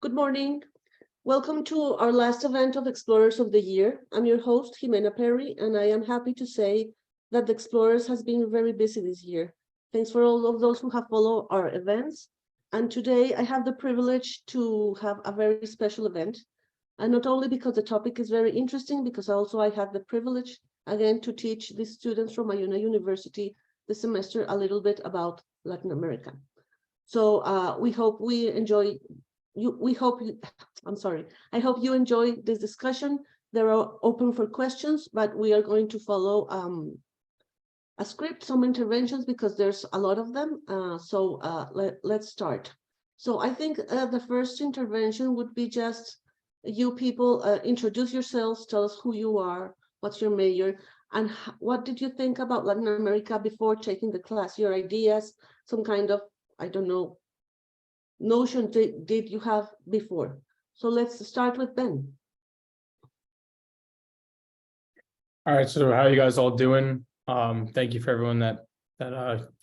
Good morning. Welcome to our last event of Explorers of the Year. I'm your host, Jimena Perry, and I am happy to say that the Explorers has been very busy this year. Thanks for all of those who have followed our events. And today I have the privilege to have a very special event. And not only because the topic is very interesting, because also I have the privilege again to teach the students from Iona University this semester a little bit about Latin America. So we hope we enjoy I hope you enjoy this discussion. They're open for questions, but we are going to follow a script, some interventions, because there's a lot of them. Let's start. So I think the first intervention would be just you people introduce yourselves, tell us who you are, what's your major, and what did you think about Latin America before taking the class, your ideas, some kind of, I don't know, notion did you have before? So let's start with Ben. All right, so how are you guys all doing? Thank you for everyone that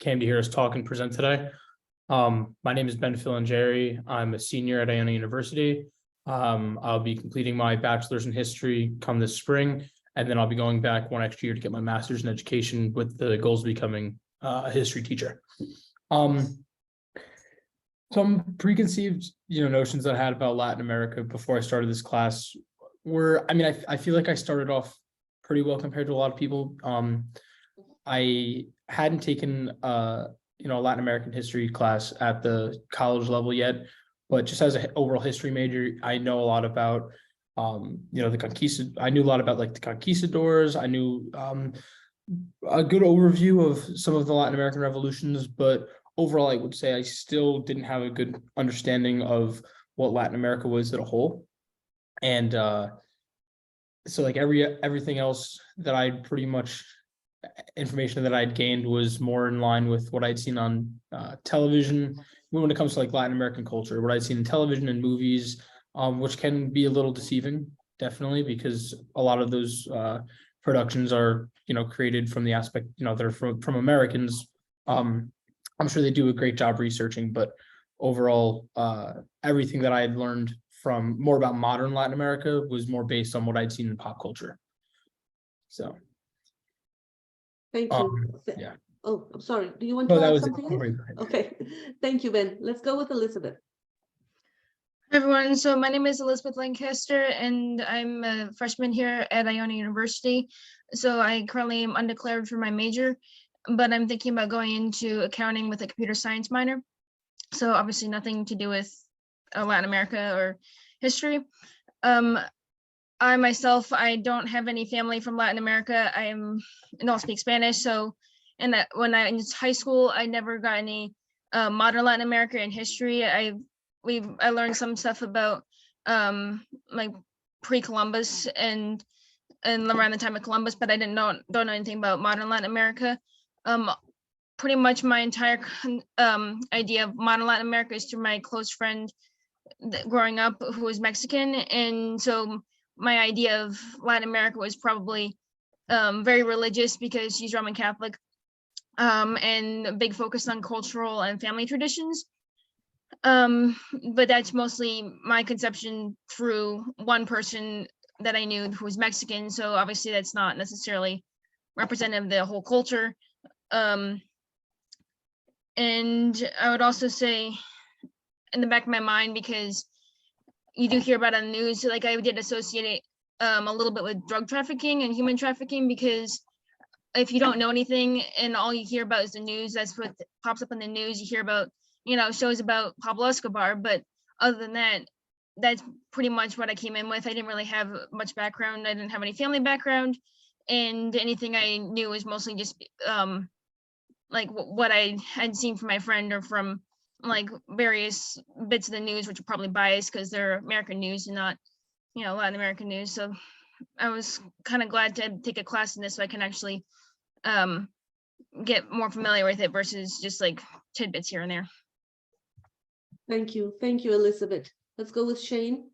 came to hear us talk and present today. My name is Ben Filangeri. I'm a senior at Iona University. I'll be completing my bachelor's in history come this spring, and then I'll be going back one extra year to get my master's in education with the goals of becoming a history teacher. Some preconceived, notions that I had about Latin America before I started this class were, I feel like I started off pretty well compared to a lot of people. I hadn't taken a Latin American history class at the college level yet, but just as an overall history major, I know a lot about I knew a lot about like the conquistadors. I knew a good overview of some of the Latin American revolutions, but overall, I would say I still didn't have a good understanding of what Latin America was as a whole. And so like everything else that I'd pretty much information that I'd gained was more in line with what I'd seen on television when it comes to like Latin American culture, what I'd seen in television and movies, which can be a little deceiving, definitely, because a lot of those productions are, created from the aspect, that are from Americans. I'm sure they do a great job researching, but overall, everything that I had learned from more about modern Latin America was more based on what I'd seen in pop culture. So. Thank you. Yeah. Oh, I'm sorry. Do you want to add something? Okay. Thank you, Ben. Let's go with Elizabeth. Hi, everyone. So my name is Elizabeth Lancaster, and I'm a freshman here at Iona University. So I currently am undeclared for my major, but I'm thinking about going into accounting with a computer science minor. So obviously nothing to do with Latin America or history. I myself, I don't have any family from Latin America. I don't speak Spanish. So, and that when I in high school, I never got any modern Latin America in history. I learned some stuff about like pre-Columbus and around the time of Columbus, but I don't know anything about modern Latin America. Pretty much my entire idea of modern Latin America is through my close friend growing up who was Mexican, and so my idea of Latin America was probably very religious because she's Roman Catholic, and a big focus on cultural and family traditions. But that's mostly my conception through one person that I knew who was Mexican. So obviously that's not necessarily representative of the whole culture. And I would also say in the back of my mind, because you do hear about it on the news, like I did associate it a little bit with drug trafficking and human trafficking, because if you don't know anything and all you hear about is the news, that's what pops up in the news. You hear about, shows about Pablo Escobar, but other than that, that's pretty much what I came in with. I didn't really have much background. I didn't have any family background, and anything I knew was mostly just like what I had seen from my friend or from like various bits of the news, which are probably biased because they're American news and not, Latin American news. So I was kind of glad to take a class in this so I can actually get more familiar with it versus just like tidbits here and there. Thank you, Elizabeth. Let's go with Shane.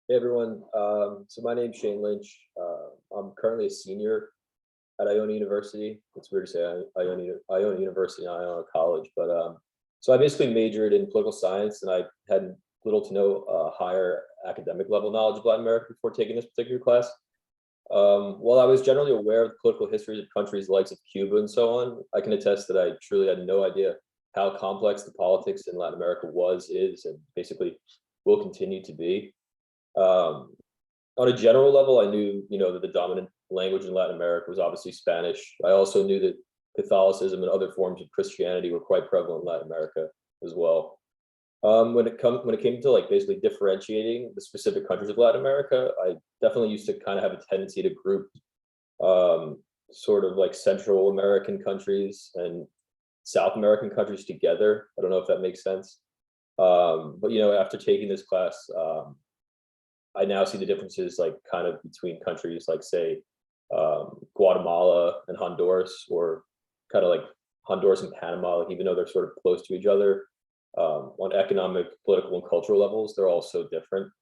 Hey everyone, so my name's Shane Lynch. I'm currently a senior at Iona University. It's weird to say Iona University, not Iona College, but so I basically majored in political science, and I hadn't little to no higher academic level knowledge of Latin America before taking this particular class. While I was generally aware of the political histories of countries like of Cuba and so on, I can attest that I truly had no idea how complex the politics in Latin America was, is, and basically will continue to be. On a general level, I knew, that the dominant language in Latin America was obviously Spanish. I also knew that Catholicism and other forms of Christianity were quite prevalent in Latin America as well. When it came to like basically differentiating the specific countries of Latin America, I definitely used to kind of have a tendency to group sort of like Central American countries and South American countries together. I don't know if that makes sense. But after taking this class, I now see the differences like kind of between countries like say Guatemala and Honduras, or kind of like Honduras and Panama, like even though they're sort of close to each other, on economic, political, and cultural levels, they're all so different.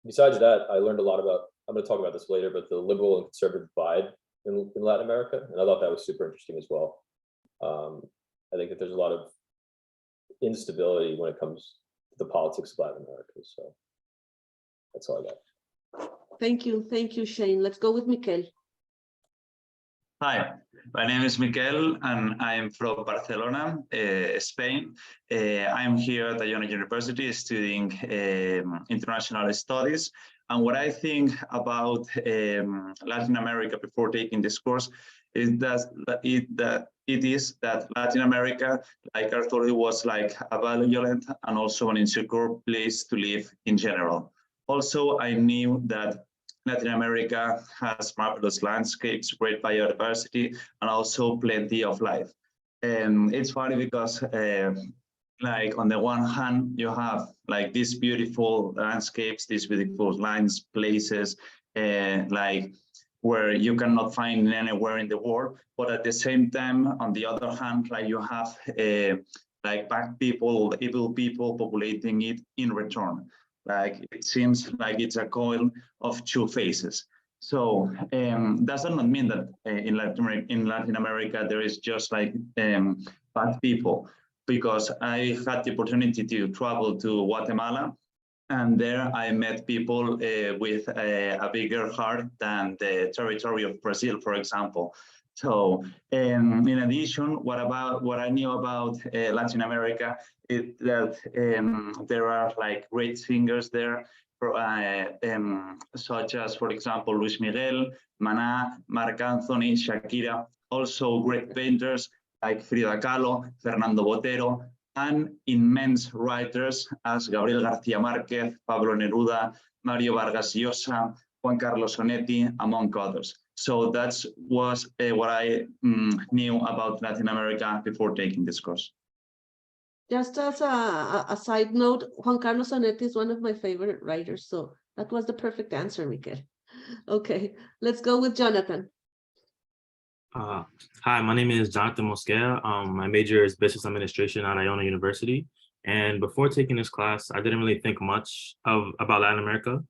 Besides that, I learned a lot about, I'm going to talk about this later, but the liberal and conservative divide in Latin America, and I thought that was super interesting as well. I think that there's a lot of instability when it comes to the politics of Latin America, so that's all I got. Thank you, Shane. Let's go with Mikel. Hi, my name is Mikel, and I'm from Barcelona, Spain. I'm here at Iona University studying international studies. And what I think about Latin America before taking this course is that Latin America, like Arturo, was like a violent and also an insecure place to live in general. Also, I knew that Latin America has marvelous landscapes, great biodiversity, and also plenty of life. And it's funny because like on the one hand, you have like these beautiful landscapes, these beautiful lands, places, like where you cannot find anywhere in the world. But at the same time, on the other hand, like you have like bad people, evil people populating it in return. Like it seems like it's a coin of two faces. So does not mean that in Latin America there is just like bad people, because I had the opportunity to travel to Guatemala, and there I met people with a bigger heart than the territory of Brazil, for example. So in addition, what I knew about Latin America is that there are like great singers there, such as, for example, Luis Miguel, Maná, Marc Anthony, Shakira, also great painters like Frida Kahlo, Fernando Botero, and immense writers as Gabriel García Márquez, Pablo Neruda, Mario Vargas Llosa, Juan Carlos Onetti, among others. So that was what I knew about Latin America before taking this course. Just as a side note, Juan Carlos Onetti is one of my favorite writers, so that was the perfect answer, Mikel. Okay, let's go with Jonathan. Hi, my name is Jonathan Mosquera. My major is business administration at Iona University. And before taking this class, I didn't really think much about Latin America.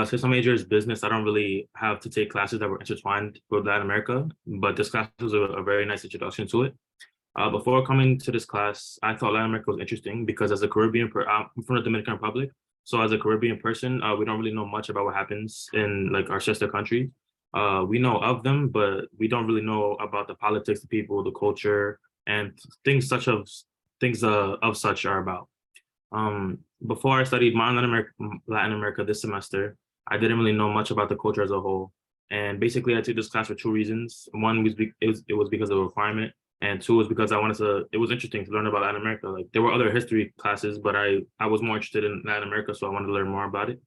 Since my major is business, I don't really have to take classes that were intertwined with Latin America, but this class was a very nice introduction to it. Before coming to this class, I thought Latin America was interesting because as a Caribbean, I'm from the Dominican Republic. So as a Caribbean person, we don't really know much about what happens in like our sister countries. We know of them, but we don't really know about the politics, the people, the culture, and things such are about. Before I studied modern Latin America this semester, I didn't really know much about the culture as a whole. And basically, I took this class for two reasons. One was it was because of a requirement, and two was because it was interesting to learn about Latin America. Like there were other history classes, but I was more interested in Latin America, so I wanted to learn more about it.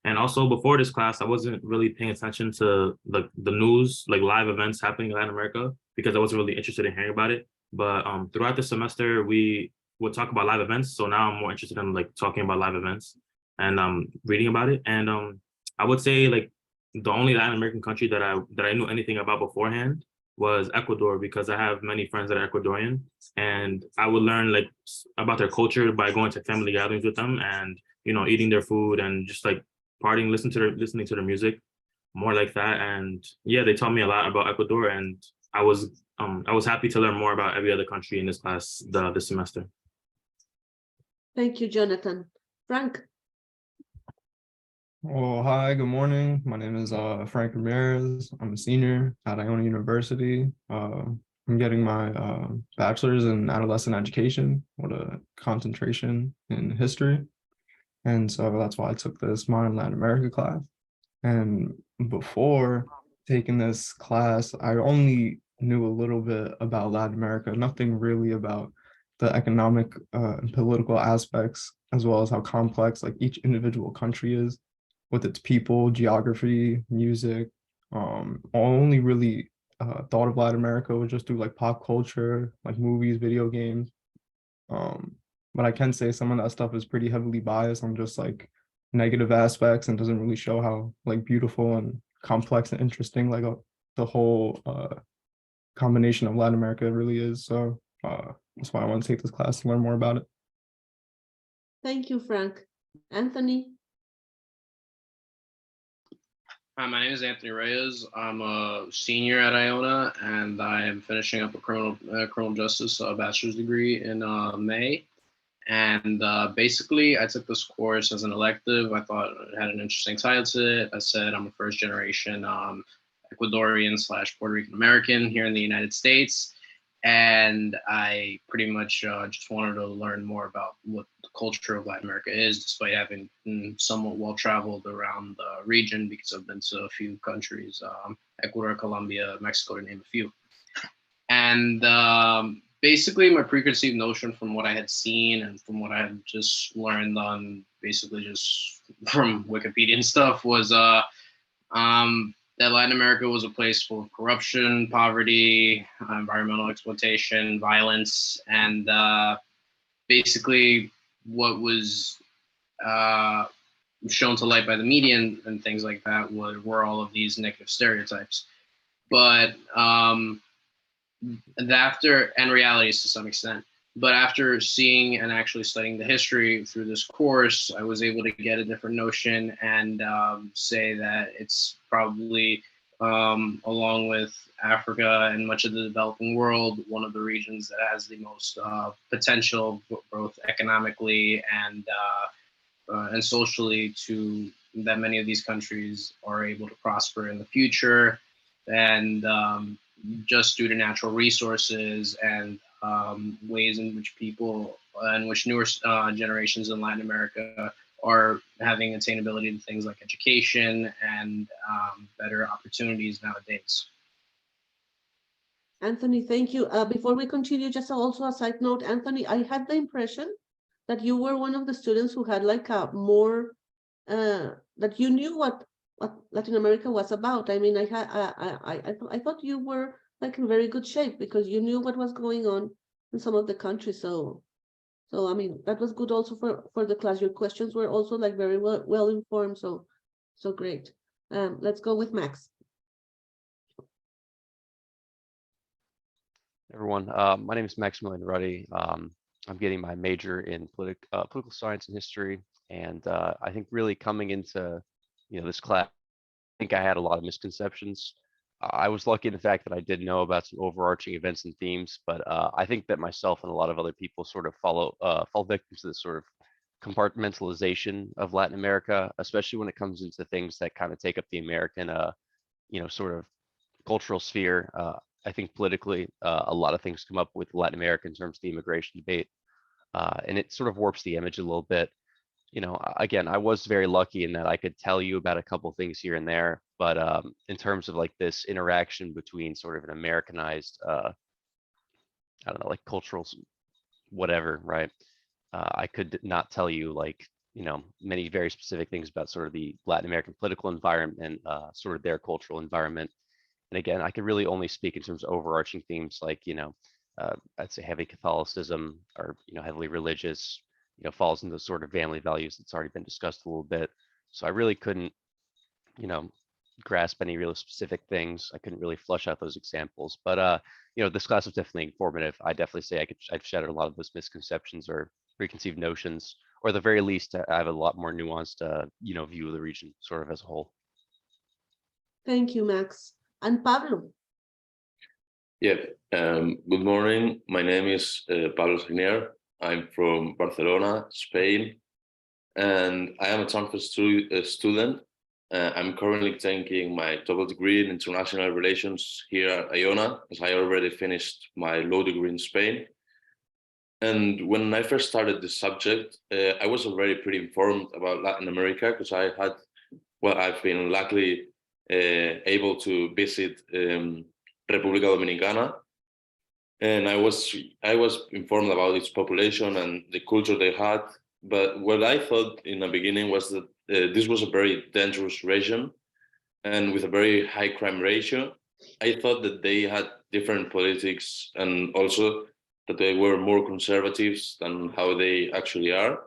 And also before this class, I wasn't really paying attention to the news, like live events happening in Latin America, because I wasn't really interested in hearing about it. But throughout the semester, we would talk about live events. So now I'm more interested in like talking about live events and reading about it. And I would say like the only Latin American country that I knew anything about beforehand was Ecuador, because I have many friends that are Ecuadorian, and I would learn like about their culture by going to family gatherings with them and eating their food and just like partying, listening to their music, more like that. And yeah, they taught me a lot about Ecuador, and I was happy to learn more about every other country in this class this semester. Thank you, Jonathan. Frank, Well, hi, good morning. My name is Frank Ramirez. I'm a senior at Iona University. I'm getting my bachelor's in adolescent education with a concentration in history. And so that's why I took this modern Latin America class. And before taking this class, I only knew a little bit about Latin America, nothing really about the economic and political aspects, as well as how complex like each individual country is with its people, geography, music. I only really thought of Latin America was just through like pop culture, like movies, video games. But I can say some of that stuff is pretty heavily biased on just like negative aspects and doesn't really show how like beautiful and complex and interesting like the whole combination of Latin America really is. So that's why I want to take this class to learn more about it. thank you, Frank. Anthony, Hi, my name is Anthony Reyes. I'm a senior at Iona, and I am finishing up a criminal justice bachelor's degree in May. And basically, I took this course as an elective. I thought it had an interesting title to it. I said I'm a first generation Ecuadorian / Puerto Rican American here in the United States. And I pretty much just wanted to learn more about what the culture of Latin America is, despite having been somewhat well traveled around the region because I've been to a few countries, Ecuador, Colombia, Mexico, to name a few. And basically my preconceived notion from what I had seen and from what I had just learned on basically just from Wikipedia and stuff was that Latin America was a place full of corruption, poverty, environmental exploitation, violence, and basically what was shown to light by the media and things like that were all of these negative stereotypes. But and realities to some extent. But after seeing and actually studying the history through this course, I was able to get a different notion and say that it's probably, along with Africa and much of the developing world, one of the regions that has the most potential, both economically and socially, to that many of these countries are able to prosper in the future. And just due to natural resources and ways in which people and which newer generations in Latin America are having attainability to things like education and better opportunities nowadays. Anthony, thank you. Before we continue, just also a side note, Anthony, I had the impression that you were one of the students who had like a more, that you knew what Latin America was about. I mean, I thought you were like in very good shape because you knew what was going on in some of the countries. So I mean, that was good also for the class. Your questions were also like very well informed. So great. Let's go with Max. Everyone, my name is Maximilian Ruddy. I'm getting my major in political science and history, and I think really coming into this class, I think I had a lot of misconceptions. I was lucky in the fact that I did know about some overarching events and themes, but I think that myself and a lot of other people sort of fall victim to this sort of compartmentalization of Latin America, especially when it comes into things that kind of take up the American, sort of cultural sphere. I think politically, a lot of things come up with Latin America in terms of the immigration debate, and it sort of warps the image a little bit. Again, I was very lucky in that I could tell you about a couple things here and there, but in terms of like this interaction between sort of an Americanized, I don't know, like cultural, whatever, right? I could not tell you like, many very specific things about sort of the Latin American political environment and sort of their cultural environment. And again, I could really only speak in terms of overarching themes like, I'd say heavy Catholicism or, heavily religious, falls into sort of family values that's already been discussed a little bit. So I really couldn't, grasp any real specific things. I couldn't really flush out those examples, but this class was definitely informative. I definitely say I've shattered a lot of those misconceptions or preconceived notions, or at the very least, I have a lot more nuanced, view of the region sort of as a whole. Thank you, Max. And Pablo. Yeah, good morning. My name is Pablo Sagnier. I'm from Barcelona, Spain, and I am a transfer student. I'm currently taking my double degree in international relations here at Iona, as I already finished my low degree in Spain. And when I first started this subject, I was already pretty informed about Latin America because I've been luckily able to visit República Dominicana, and I was informed about its population and the culture they had. But what I thought in the beginning was that this was a very dangerous region, and with a very high crime ratio. I thought that they had different politics, and also that they were more conservatives than how they actually are.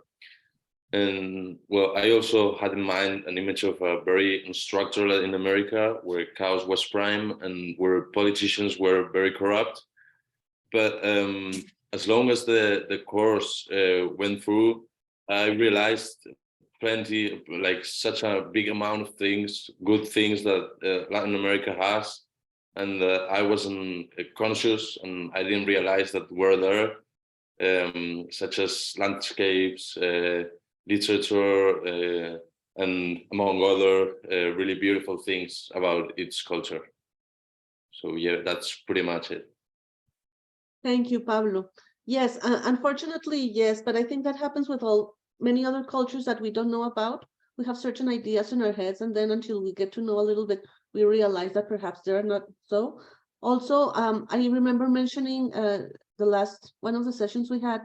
And well, I also had in mind an image of a very unstructured Latin America where chaos was prime and where politicians were very corrupt. But as long as the course went through, I realized plenty, like such a big amount of things, good things that Latin America has, and I wasn't conscious, and I didn't realize that were there, such as landscapes, literature, and among other really beautiful things about its culture. So yeah, that's pretty much it. Thank you, Pablo. Yes, unfortunately, yes, but I think that happens with many other cultures that we don't know about. We have certain ideas in our heads, and then until we get to know a little bit, we realize that perhaps they're not so. Also, I remember mentioning the last one of the sessions we had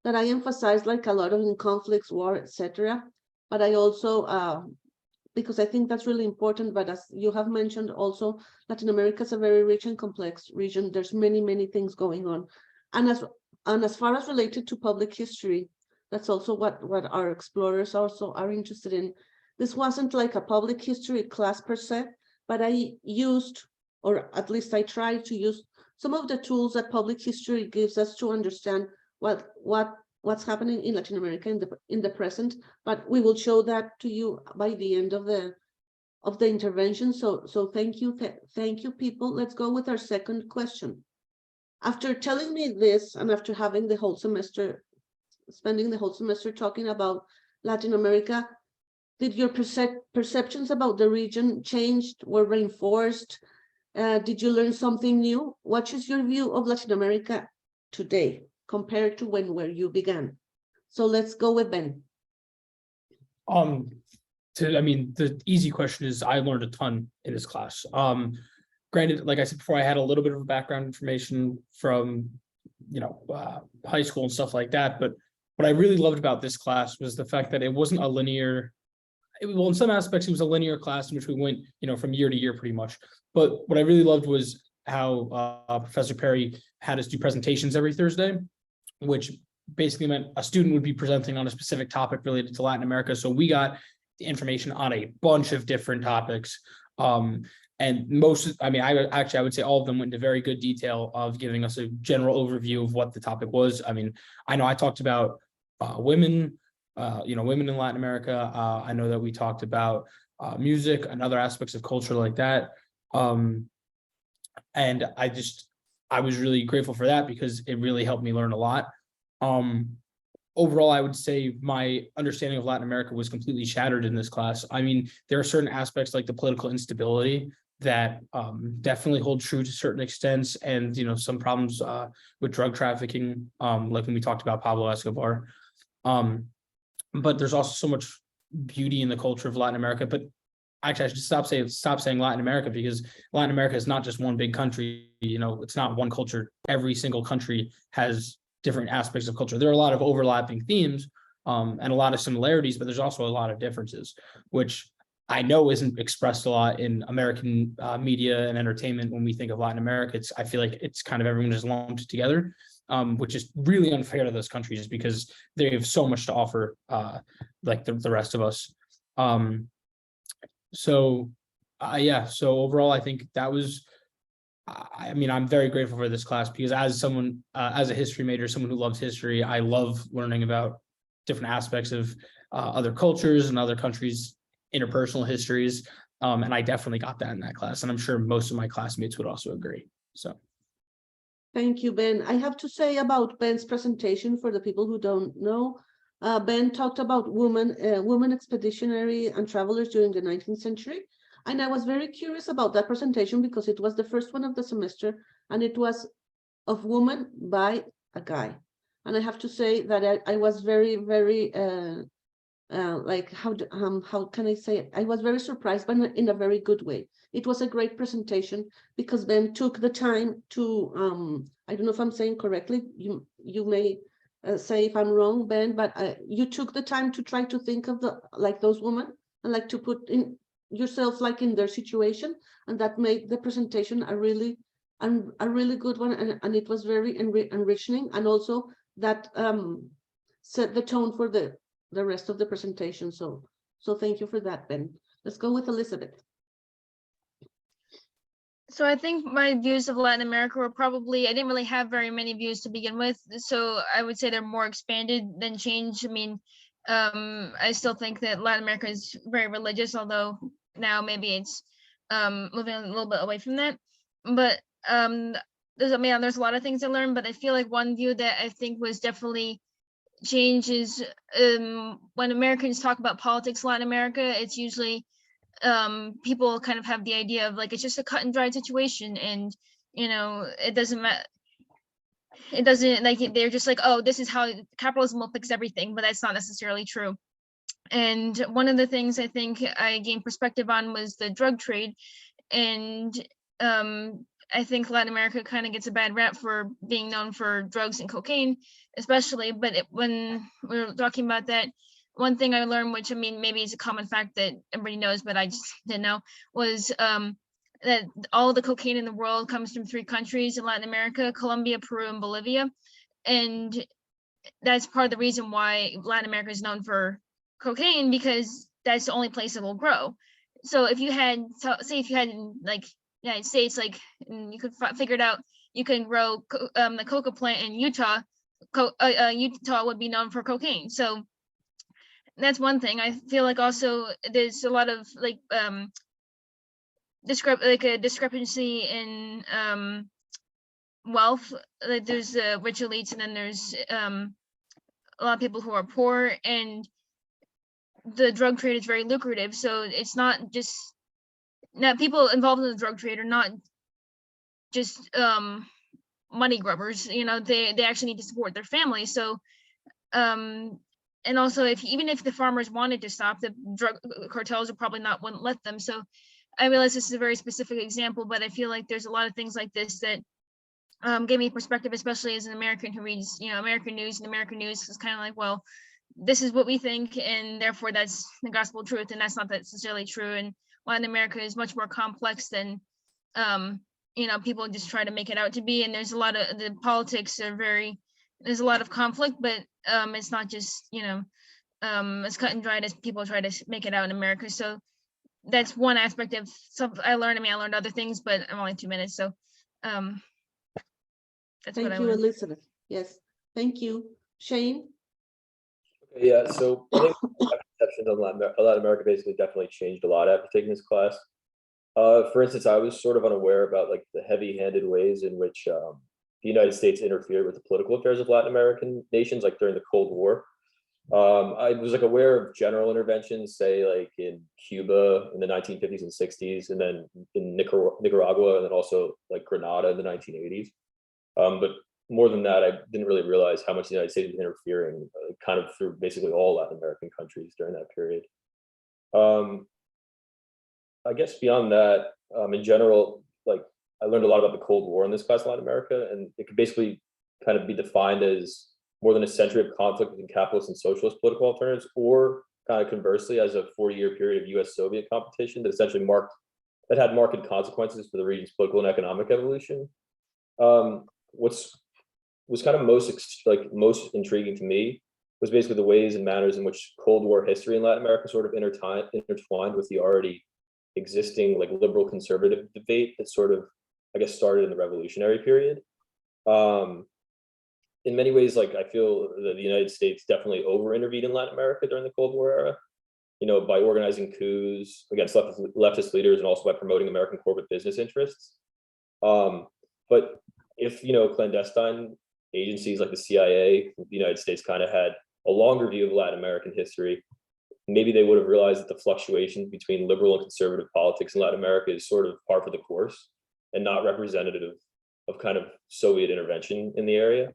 that I emphasized like a lot of in conflicts, war, etc. But I also, because I think that's really important, but as you have mentioned also, Latin America is a very rich and complex region. There's many, many things going on. And as far as related to public history, that's also what our explorers also are interested in. This wasn't like a public history class per se, but I used, or at least I tried to use some of the tools that public history gives us to understand what's happening in Latin America in the present. But we will show that to you by the end of the intervention. So thank you, people. Let's go with our second question. After telling me this, and after having spending the whole semester talking about Latin America, did your perceptions about the region changed, were reinforced? Did you learn something new? What is your view of Latin America today compared to where you began? So let's go with Ben. The easy question is I learned a ton in this class. Granted, like I said before, I had a little bit of background information from, high school and stuff like that. But what I really loved about this class was the fact that it wasn't a linear, well, in some aspects, it was a linear class in which we went, from year to year pretty much. But what I really loved was how Professor Perry had us do presentations every Thursday, which basically meant a student would be presenting on a specific topic related to Latin America. So we got the information on a bunch of different topics. And I would say all of them went into very good detail of giving us a general overview of what the topic was. I know I talked about women, women in Latin America. I know that we talked about music and other aspects of culture like that. And I was really grateful for that because it really helped me learn a lot. Overall, I would say my understanding of Latin America was completely shattered in this class. There are certain aspects like the political instability that definitely hold true to certain extents, and some problems with drug trafficking, like when we talked about Pablo Escobar. But there's also so much beauty in the culture of Latin America. But actually, I should stop saying Latin America, because Latin America is not just one big country. It's not one culture. Every single country has different aspects of culture. There are a lot of overlapping themes and a lot of similarities, but there's also a lot of differences, which I know isn't expressed a lot in American media and entertainment. When we think of Latin America, I feel like it's kind of everyone just lumped together, which is really unfair to those countries because they have so much to offer, like the rest of us. So overall, I think that was, I'm very grateful for this class because as someone, as a history major, someone who loves history, I love learning about different aspects of other cultures and other countries' interpersonal histories. And I definitely got that in that class. And I'm sure most of my classmates would also agree. So. Thank you, Ben. I have to say about Ben's presentation for the people who don't know. Ben talked about women expeditionary and travelers during the 19th century. And I was very curious about that presentation because it was the first one of the semester and it was of woman by a guy. And I have to say that I was very, very, like, how can I say it? I was very surprised, but in a very good way. It was a great presentation because Ben took the time to, I don't know if I'm saying correctly, you may say if I'm wrong, Ben, but you took the time to try to think of those women and like to put in yourself like in their situation, and that made the presentation a really good one, and it was very enriching, and also that set the tone for the rest of the presentation. So thank you for that, Ben. Let's go with Elizabeth. So I think my views of Latin America were probably, I didn't really have very many views to begin with. So I would say they're more expanded than changed. I mean, I still think that Latin America is very religious, although now maybe it's moving a little bit away from that. But there's a lot of things I learned, but I feel like one view that I think was definitely changed is when Americans talk about politics in Latin America, it's usually people kind of have the idea of like it's just a cut and dried situation, and you know it doesn't matter. It doesn't, like, they're just like, oh, this is how capitalism will fix everything, but that's not necessarily true. And one of the things I think I gained perspective on was the drug trade, and I think Latin America kind of gets a bad rap for being known for drugs and cocaine, especially. But when we were talking about that, one thing I learned, which I mean, maybe it's a common fact that everybody knows, but I just didn't know, was that all the cocaine in the world comes from 3 countries in Latin America: Colombia, Peru, and Bolivia. And that's part of the reason why Latin America is known for cocaine, because that's the only place it will grow. So if you had, say if you had like United States, like you could figure it out, you can grow the coca plant in Utah. Utah would be known for cocaine. So that's one thing. I feel like also there's a lot of like a discrepancy in wealth. Like there's rich elites, and then there's a lot of people who are poor, and the drug trade is very lucrative. So it's not just, now people involved in the drug trade are not just money grubbers, you know, they actually need to support their family. So and also even if the farmers wanted to stop, the drug cartels would probably wouldn't let them. So I realize this is a very specific example, but I feel like there's a lot of things like this that gave me perspective, especially as an American who reads, you know, American news, and American news is kind of like, well, this is what we think, and therefore that's the gospel truth, and that's not necessarily true. And Latin America is much more complex than you know, people just try to make it out to be. And there's a lot of, the politics are there's a lot of conflict, but it's not just, you know, as cut and dried as people try to make it out in America. So that's one aspect of something I learned. I mean, I learned other things, but I'm only 2 minutes, so that's Thank what I you, learned. Elizabeth. Yes, thank you. Shane? Okay, yeah, so I think my perception of Latin America basically definitely changed a lot after taking this class. For instance, I was sort of unaware about like the heavy-handed ways in which the United States interfered with the political affairs of Latin American nations, like during the Cold War. I was like aware of general interventions, say like in Cuba in the 1950s and 60s, and then in Nicaragua, and then also like Grenada in the 1980s. But more than that, I didn't really realize how much the United States was interfering kind of through basically all Latin American countries during that period. I guess beyond that, in general, like I learned a lot about the Cold War in this class in Latin America, and it could basically kind of be defined as more than a century of conflict between capitalist and socialist political alternatives, or kind of conversely as a 40-year period of US-Soviet competition that essentially had marked consequences for the region's political and economic evolution. Was kind of most intriguing to me was basically the ways and manners in which Cold War history in Latin America sort of intertwined with the already existing like liberal conservative debate that sort of, I guess, started in the revolutionary period. In many ways, like I feel that the United States definitely over-intervened in Latin America during the Cold War era, you know, by organizing coups against leftist leaders and also by promoting American corporate business interests. But if, you know, clandestine agencies like the CIA, the United States kind of had a longer view of Latin American history, maybe they would have realized that the fluctuations between liberal and conservative politics in Latin America is sort of par for the course and not representative of kind of Soviet intervention in the area.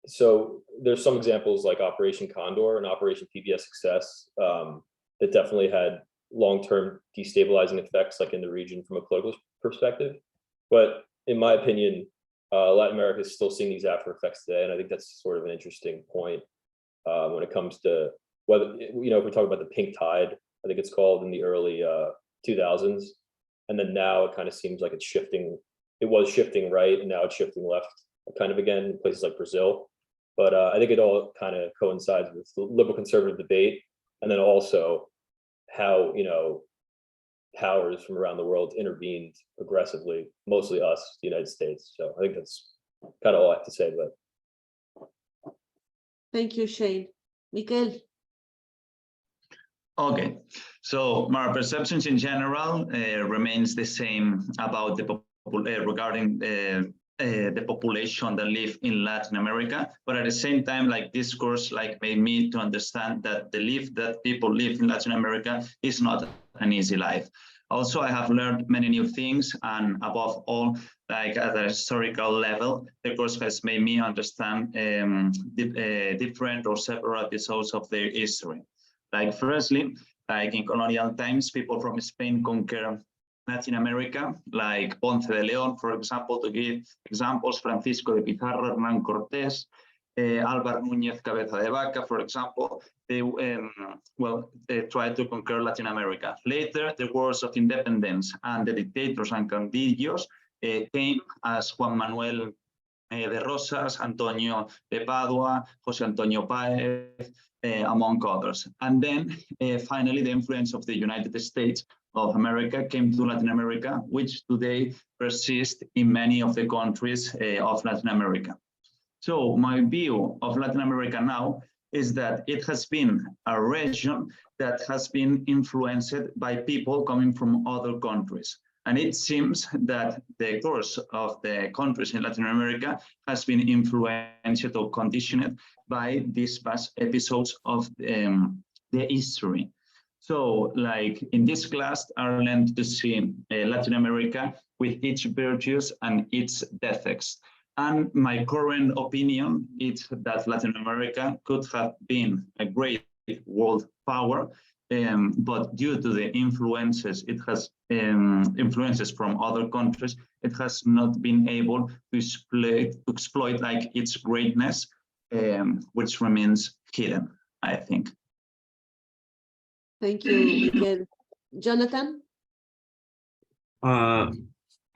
So there's some examples like Operation Condor and Operation PBS Success that definitely had long-term destabilizing effects, like in the region from a political perspective. But in my opinion, Latin America is still seeing these after effects today, and I think that's sort of an interesting point when it comes to whether, you know, if we talk about the pink tide, I think it's called, in the early 2000s, and then now it kind of seems like it's shifting. It was shifting right, and now it's shifting left, kind of again in places like Brazil. But I think it all kind of coincides with the liberal conservative debate, and then also how, you know, powers from around the world intervened aggressively, mostly us, the United States. So I think that's kind of all I have to say. But Thank you, Shane. Miguel. Okay, so my perceptions in general remains the same about the regarding the population that live in Latin America, but at the same time, like this course, like made me to understand that the life that people live in Latin America is not an easy life. Also, I have learned many new things, and above all, like at a historical level, the course has made me understand different or several episodes of their history. Like firstly, like in colonial times, people from Spain conquered Latin America, like Ponce de Leon, for example, to give examples, Francisco de Pizarro, Hernán Cortés, Álvar Núñez Cabeza de Vaca, for example, they tried to conquer Latin America. Later, the wars of independence and the dictators and caudillos came as Juan Manuel de Rosas, Antonio de Padua, José Antonio Páez, among others. And then finally, the influence of the United States of America came to Latin America, which today persists in many of the countries of Latin America. So my view of Latin America now is that it has been a region that has been influenced by people coming from other countries. And it seems that the course of the countries in Latin America has been influenced or conditioned by these past episodes of the history. So like in this class, I learned to see Latin America with its virtues and its defects. And my current opinion is that Latin America could have been a great world power, but due to the influences it has, influences from other countries, it has not been able to exploit like its greatness, which remains hidden, I think. Thank you, Miguel. Jonathan? I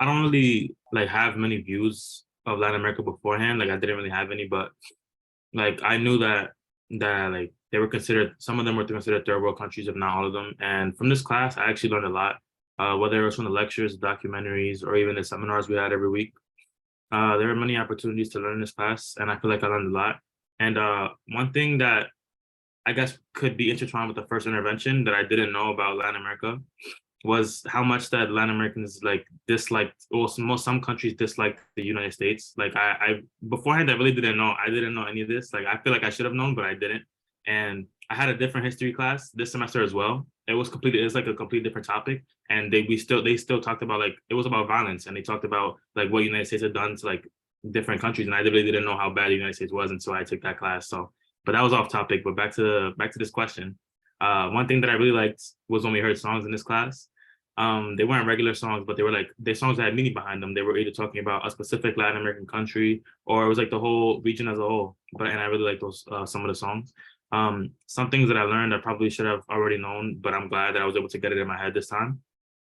don't really like have many views of Latin America beforehand. Like I didn't really have any, but like I knew that like they were considered, some of them were considered third world countries, if not all of them. And from this class, I actually learned a lot, whether it was from the lectures, documentaries, or even the seminars we had every week. There were many opportunities to learn in this class, and I feel like I learned a lot. And one thing that I guess could be intertwined with the first intervention that I didn't know about Latin America was how much that Latin Americans like disliked, or some countries disliked the United States. Like I beforehand, I really didn't know. I didn't know any of this. Like I feel like I should have known, but I didn't. And I had a different history class this semester as well. It was like a completely different topic. And they still talked about, like, it was about violence, and they talked about like what the United States had done to like different countries. And I really didn't know how bad the United States was until I took that class. So, but that was off topic. But back to this question. One thing that I really liked was when we heard songs in this class. They weren't regular songs, but they songs that had meaning behind them. They were either talking about a specific Latin American country, or it was like the whole region as a whole. And I really like those some of the songs. Some things that I learned I probably should have already known, but I'm glad that I was able to get it in my head this time.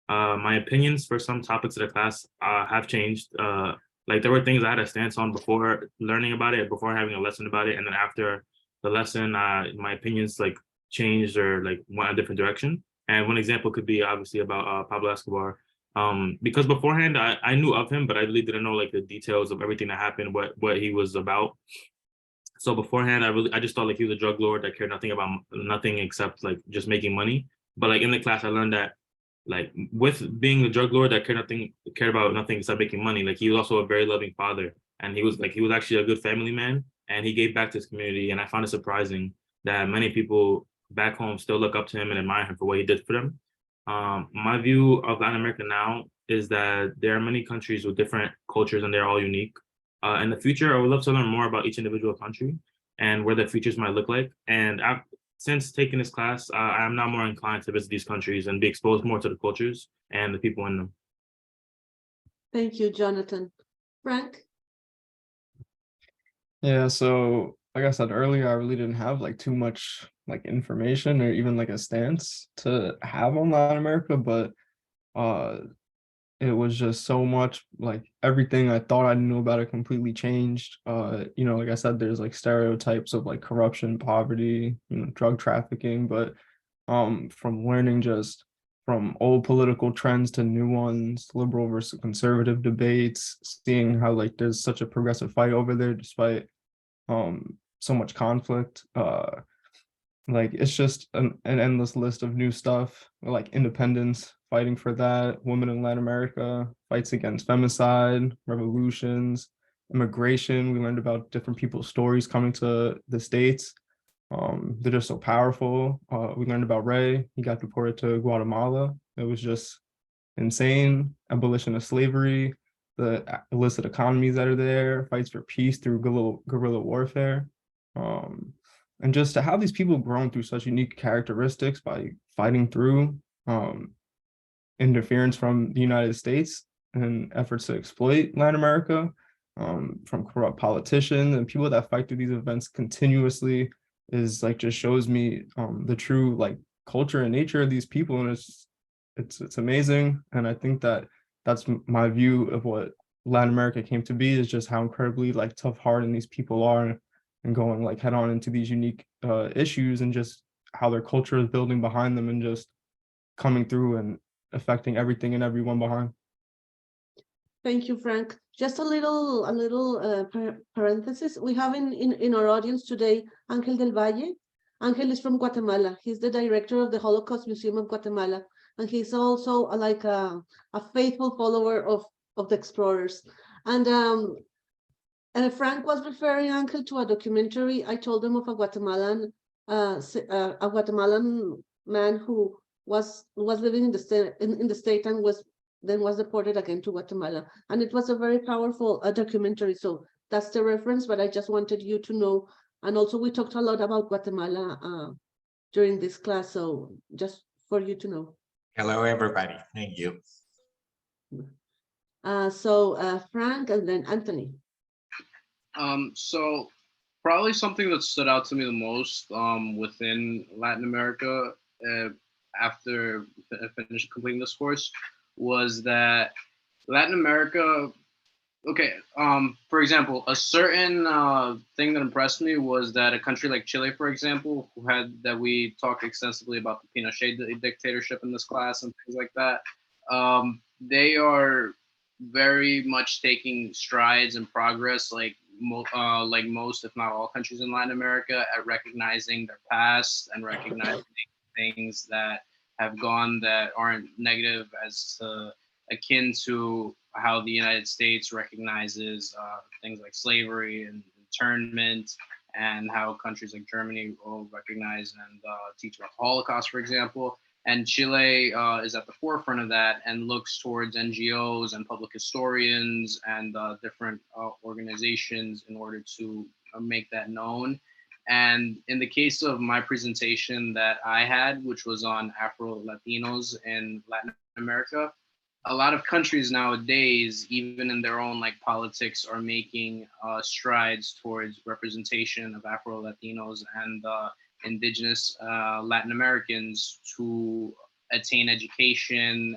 My opinions for some topics of the class have changed. Like there were things I had a stance on before learning about it, before having a lesson about it, and then after the lesson, my opinions like changed or like went a different direction. And one example could be obviously about Pablo Escobar, because beforehand I knew of him, but I really didn't know like the details of everything that happened, what he was about. So beforehand, I just thought like he was a drug lord that cared nothing except like just making money. But like in the class, I learned that like with being the drug lord that cared about nothing except making money. Like he was also a very loving father, and he was actually a good family man, and he gave back to his community. And I found it surprising that many people back home still look up to him and admire him for what he did for them. My view of Latin America now is that there are many countries with different cultures and they're all unique. In the future, I would love to learn more about each individual country and where the futures might look like. And since taking this class, I am now more inclined to visit these countries and be exposed more to the cultures and the people in them. Thank you, Jonathan. Frank? Yeah, so like I said earlier, I really didn't have like too much like information or even like a stance to have on Latin America, but it was just so much, like everything I thought I knew about it completely changed. You know, like I said, there's like stereotypes of like corruption, poverty, you know, drug trafficking, but from learning just from old political trends to new ones, liberal versus conservative debates, seeing how like there's such a progressive fight over there despite so much conflict. Like it's just an endless list of new stuff, like independence, fighting for that, women in Latin America, fights against femicide, revolutions, immigration. We learned about different people's stories coming to the States. They're just so powerful. We learned about Ray. He got deported to Guatemala. It was just insane. Abolition of slavery, the illicit economies that are there, fights for peace through guerrilla warfare. And just to have these people grown through such unique characteristics by fighting through interference from the United States and efforts to exploit Latin America, from corrupt politicians and people that fight through these events continuously, is like just shows me the true like culture and nature of these people, and it's amazing. And I think that that's my view of what Latin America came to be, is just how incredibly like tough-hardened these people are, and going like head on into these unique issues, and just how their culture is building behind them and just coming through and affecting everything and everyone behind. Thank you, Frank. Just a little parenthesis. We have in our audience today, Ángel del Valle. Ángel is from Guatemala. He's the director of the Holocaust Museum of Guatemala. And he's also like a faithful follower of the explorers. And Frank was referring, Ángel, to a documentary. I told him of a Guatemalan man who was living in the state and was deported again to Guatemala. And it was a very powerful documentary. So that's the reference, but I just wanted you to know. And also we talked a lot about Guatemala during this class. So just for you to know. Hello, everybody. Thank you. So Frank and then Anthony. So probably something that stood out to me the most within Latin America after completing this course was that Latin America, for example, a certain thing that impressed me was that a country like Chile, for example, we talked extensively about the Pinochet dictatorship in this class and things like that. They are very much taking strides and progress, like most, if not all, countries in Latin America, at recognizing their past and recognizing things that have gone that aren't negative, as akin to how the United States recognizes things like slavery and internment, and how countries like Germany will recognize and teach about the Holocaust, for example. And Chile is at the forefront of that and looks towards NGOs and public historians and different organizations in order to make that known. And in the case of my presentation that I had, which was on Afro-Latinos in Latin America, a lot of countries nowadays, even in their own like politics, are making strides towards representation of Afro-Latinos and indigenous Latin Americans to attain education,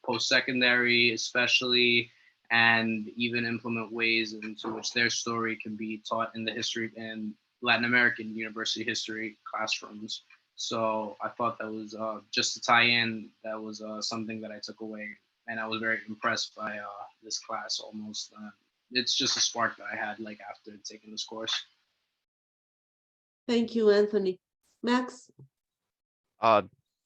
post-secondary especially, and even implement ways into which their story can be taught in the history and Latin American university history classrooms. So I thought that was just to tie in, that was something that I took away, and I was very impressed by this class. Almost, it's just a spark that I had like after taking this course. Thank you, Anthony. Max?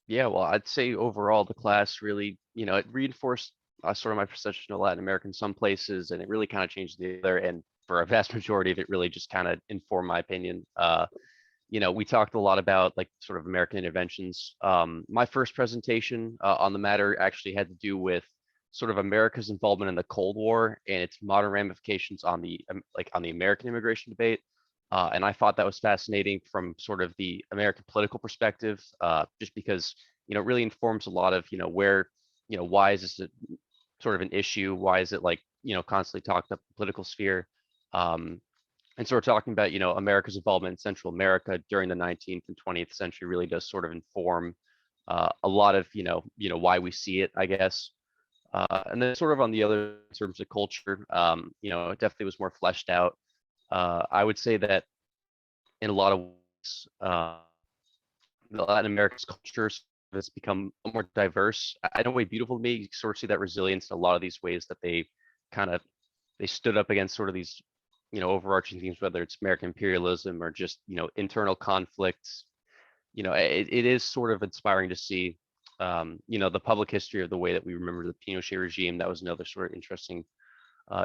Yeah, well, I'd say overall the class really, it reinforced sort of my perception of Latin America in some places, and it really kind of changed the other. And for a vast majority of it, really just kind of informed my opinion. We talked a lot about like sort of American interventions. My first presentation on the matter actually had to do with sort of America's involvement in the Cold War and its modern ramifications on the on the American immigration debate. And I thought that was fascinating from sort of the American political perspective, just because it really informs a lot of where why is this sort of an issue? Why is it like constantly talked up in the political sphere? And sort of talking about America's involvement in Central America during the 19th and 20th century really does sort of inform a lot of why we see it, I guess. And then sort of on the other in terms of culture, it definitely was more fleshed out. I would say that in a lot of ways, the Latin America's culture has become more diverse. I know way beautiful to me. You sort of see that resilience in a lot of these ways that they stood up against sort of these overarching themes, whether it's American imperialism or just internal conflicts. It is sort of inspiring to see the public history of the way that we remember the Pinochet regime. That was another sort of interesting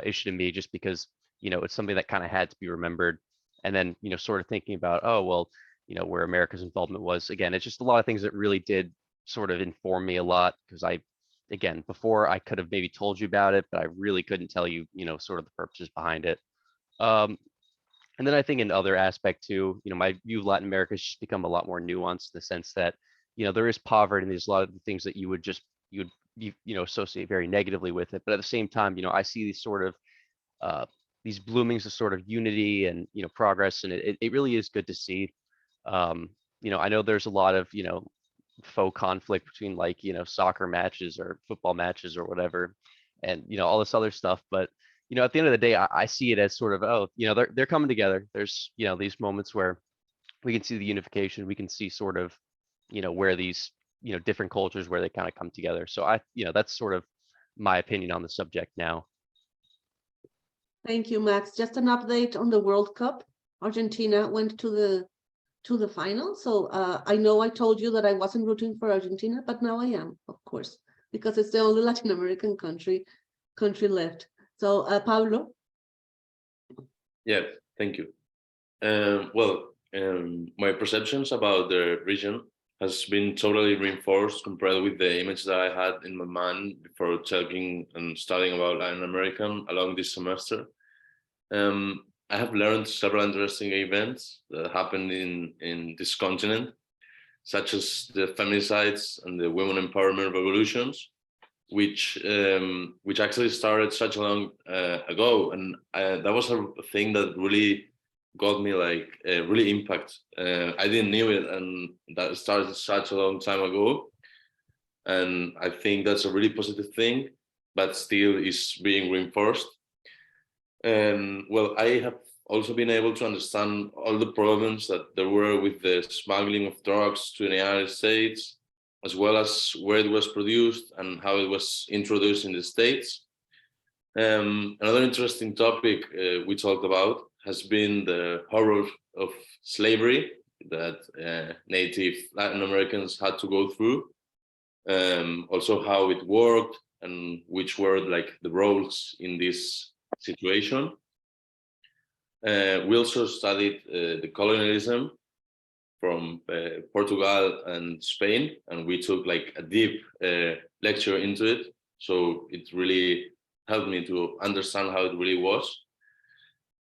issue to me, just because it's something that kind of had to be remembered. And then sort of thinking about, oh well, where America's involvement was. Again, it's just a lot of things that really did sort of inform me a lot, because again, before I could have maybe told you about it, but I really couldn't tell you sort of the purposes behind it. And then I think in other aspect too, my view of Latin America has just become a lot more nuanced in the sense that there is poverty and there's a lot of the things that you would associate very negatively with it. But at the same time, I see these sort of these bloomings of sort of unity and progress, and it really is good to see. I know there's a lot of faux conflict between like soccer matches or football matches or whatever, and all this other stuff, but at the end of the day, I see it as sort of, oh, they're coming together. There's these moments where we can see the unification. We can see sort of where these different cultures, where they kind of come together. So that's sort of my opinion on the subject now. Thank you, Max. Just an update on the World Cup. Argentina went to the final. So I know I told you that I wasn't rooting for Argentina, but now I am, of course, because it's the only Latin American country left. So Pablo. Yeah, thank you. My perceptions about the region has been totally reinforced compared with the image that I had in my mind before talking and studying about Latin American along this semester. I have learned several interesting events that happened in this continent, such as the feminicides and the women empowerment revolutions, which actually started such a long ago, and that was a thing that really got me like really impact. I didn't know it, and that started such a long time ago, and I think that's a really positive thing, but still is being reinforced. And well, I have also been able to understand all the problems that there were with the smuggling of drugs to the United States, as well as where it was produced and how it was introduced in the States. Another interesting topic we talked about has been the horror of slavery that Native Latin Americans had to go through. Also how it worked and which were like the roles in this situation. We also studied the colonialism from Portugal and Spain, and we took like a deep lecture into it. So it really helped me to understand how it really was.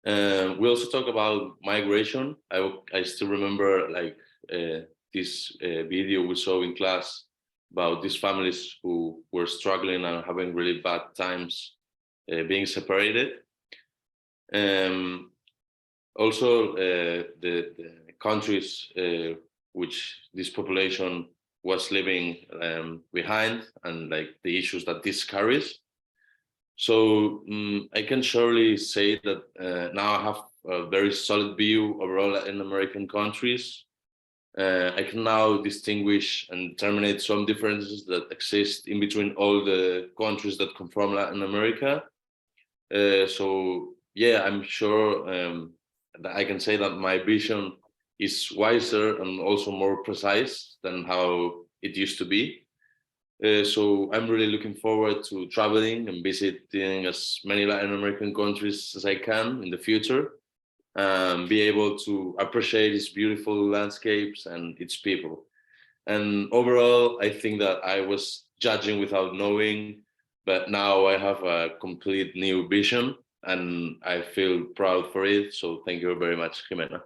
We also talk about migration. I still remember like this video we saw in class about these families who were struggling and having really bad times being separated. Also, the countries which this population was living behind, and like the issues that this carries. So I can surely say that now I have a very solid view of all Latin American countries. I can now distinguish and terminate some differences that exist in between all the countries that conform Latin America. So yeah, I'm sure that I can say that my vision is wiser and also more precise than how it used to be. So I'm really looking forward to traveling and visiting as many Latin American countries as I can in the future, be able to appreciate its beautiful landscapes and its people. And overall, I think that I was judging without knowing, but now I have a complete new vision and I feel proud for it. So thank you very much, Jimena.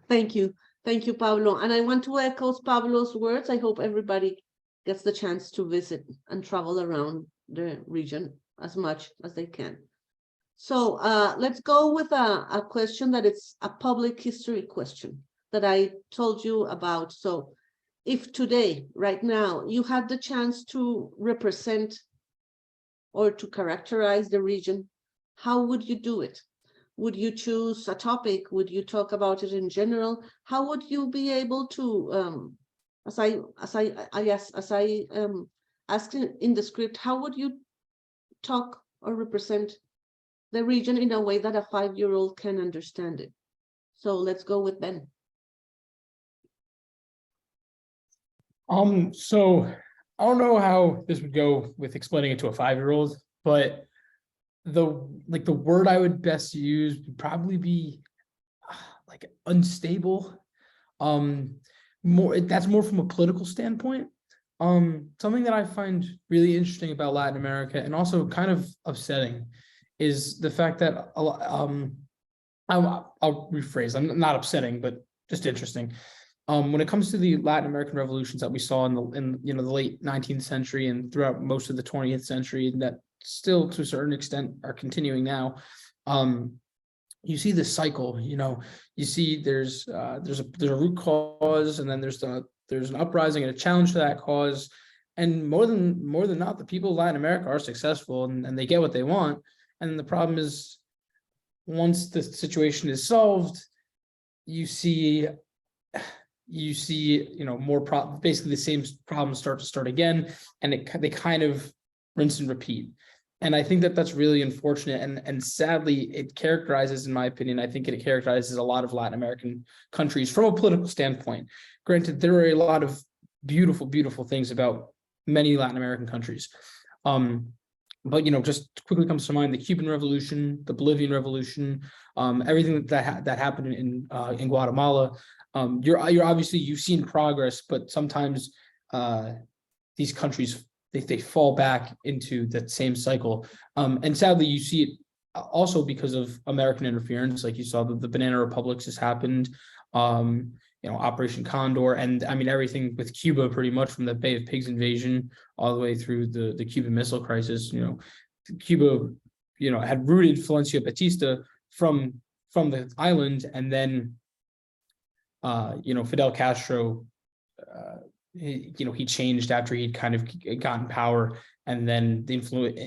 Thank you. Thank you, Pablo. And I want to echo Pablo's words. I hope everybody gets the chance to visit and travel around the region as much as they can. So let's go with a question that it's a public history question that I told you about. So if today, right now, you had the chance to represent or to characterize the region, how would you do it? Would you choose a topic? Would you talk about it in general? How would you be able to, as I asked in the script, how would you talk or represent the region in a way that a 5-year-old can understand it? So let's go with Ben. So I don't know how this would go with explaining it to a 5-year-old, but the word I would best use would probably be like unstable. That's more from a political standpoint. Something that I find really interesting about Latin America and also kind of upsetting is the fact that I'll rephrase. I'm not upsetting, but just interesting. When it comes to the Latin American revolutions that we saw in the late 19th century and throughout most of the 20th century, and that still to a certain extent are continuing now, you see this cycle. You see there's a root cause, and then there's an uprising and a challenge to that cause, and more than not, the people of Latin America are successful and they get what they want. And the problem is, once the situation is solved, you see basically the same problems start again, and they kind of rinse and repeat. And I think that that's really unfortunate, and sadly it characterizes, in my opinion, I think it characterizes a lot of Latin American countries from a political standpoint. Granted, there are a lot of beautiful things about many Latin American countries, but just quickly comes to mind the Cuban Revolution, the Bolivian Revolution, everything that happened in Guatemala. You're obviously, you've seen progress, but sometimes these countries they fall back into that same cycle, and sadly you see it also because of American interference. Like you saw the banana republics has happened, Operation Condor, and I mean everything with Cuba, pretty much from the Bay of Pigs invasion all the way through the Cuban Missile Crisis. Cuba had rooted Fulgencio Batista from the island, and then Fidel Castro, he changed after he'd kind of gotten power, and then the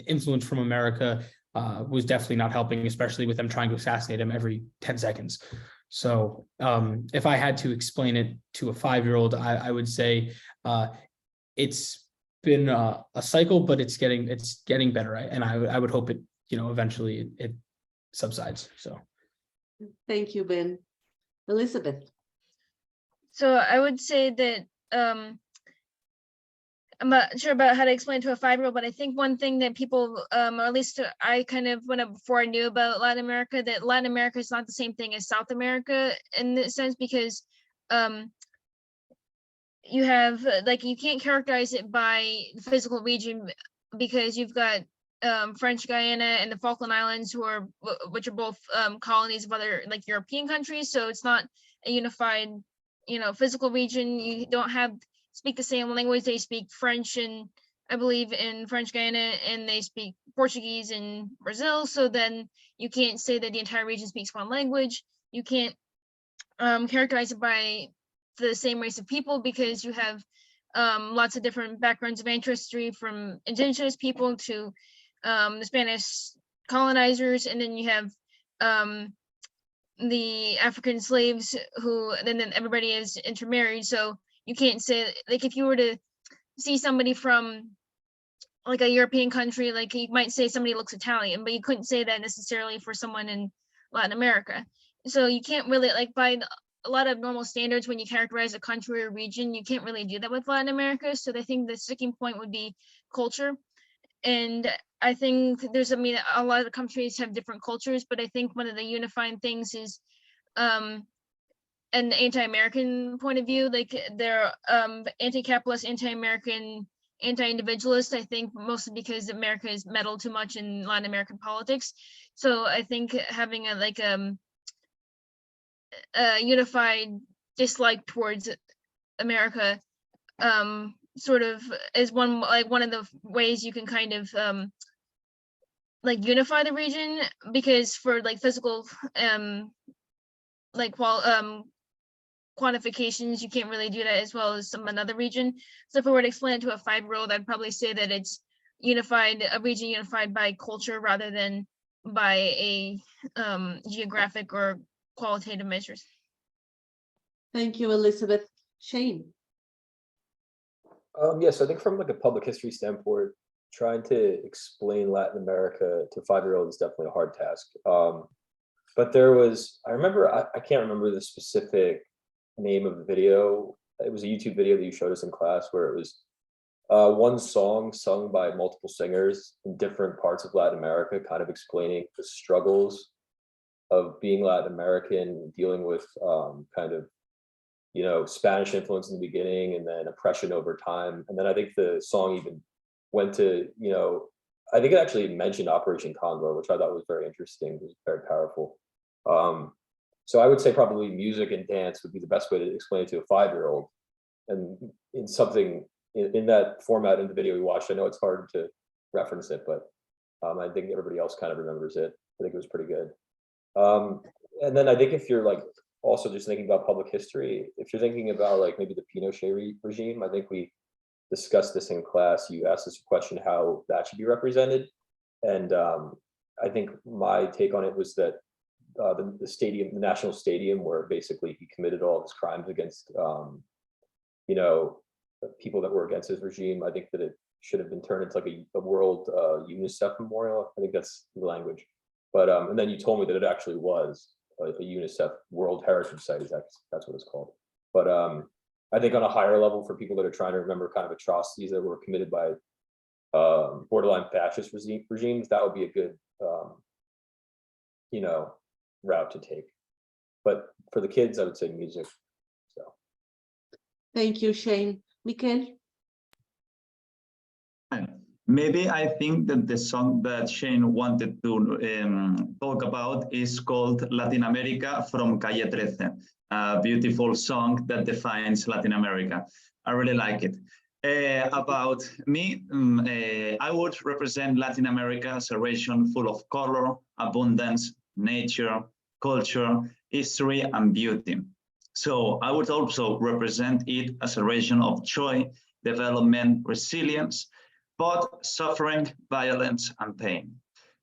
influence from America was definitely not helping, especially with them trying to assassinate him every 10 seconds. So if I had to explain it to a 5-year-old, I would say it's been a cycle, but it's getting better, and I would hope it eventually it subsides. So Thank you, Ben. Elizabeth. So I would say that I'm not sure about how to explain to a 5-year-old, but I think one thing that people, or at least I kind of went up before I knew about Latin America, that Latin America is not the same thing as South America in this sense, because you have you can't characterize it by the physical region, because you've got French Guiana and the Falkland Islands, which are both colonies of other European countries. So it's not a unified physical region. You don't speak the same language. They speak French, and I believe in French Guiana, and they speak Portuguese in Brazil. So then you can't say that the entire region speaks one language. You can't characterize it by the same race of people, because you have lots of different backgrounds of ancestry, from indigenous people to the Spanish colonizers, and then you have the African slaves who then everybody is intermarried. So you can't say, if you were to see somebody from a European country, you might say somebody looks Italian, but you couldn't say that necessarily for someone in Latin America. So you can't really by a lot of normal standards when you characterize a country or region. You can't really do that with Latin America. So I think the sticking point would be culture. And I think there's, I mean, a lot of countries have different cultures, but I think one of the unifying things is an anti-American point of view. Like they're anti-capitalist, anti-American, anti-individualist, I think mostly because America is meddled too much in Latin American politics. So I think having a unified dislike towards America sort of is one of the ways you can kind of unify the region, because for like physical quantifications, you can't really do that as well as another region. So if I were to explain it to a 5-year-old, I'd probably say that it's a region unified by culture rather than by a geographic or qualitative measures. Thank you, Elizabeth. Shane. Yes, I think from like a public history standpoint, trying to explain Latin America to 5-year-olds is definitely a hard task. But there was, I remember, I can't remember the specific name of the video. It was a YouTube video that you showed us in class where it was one song sung by multiple singers in different parts of Latin America, kind of explaining the struggles of being Latin American, dealing with kind of, you know, Spanish influence in the beginning and then oppression over time. And then I think the song even went to, you know, I think it actually mentioned Operation Condor, which I thought was very interesting. It was very powerful. So I would say probably music and dance would be the best way to explain it to a 5-year-old. And in something in that format in the video we watched, I know it's hard to reference it, but I think everybody else kind of remembers it. I think it was pretty good. And then I think if you're like also just thinking about public history, if you're thinking about like maybe the Pinochet regime, I think we discussed this in class. You asked us a question how that should be represented. And I think my take on it was that the stadium, the national stadium, where basically he committed all of his crimes against, you know, people that were against his regime. I think that it should have been turned into like a world UNICEF memorial. I think that's the language. But and then you told me that it actually was a UNICEF World Heritage Site. That's what it's called. But I think on a higher level for people that are trying to remember kind of atrocities that were committed by borderline fascist regimes, that would be a good, you know, route to take. But for the kids, I would say music. So. Thank you, Shane. Mikel? Maybe I think that the song that Shane wanted to talk about is called Latin America from Calle 13, a beautiful song that defines Latin America. I really like it. About me, I would represent Latin America as a region full of color, abundance, nature, culture, history, and beauty. So I would also represent it as a region of joy, development, resilience, but suffering, violence, and pain.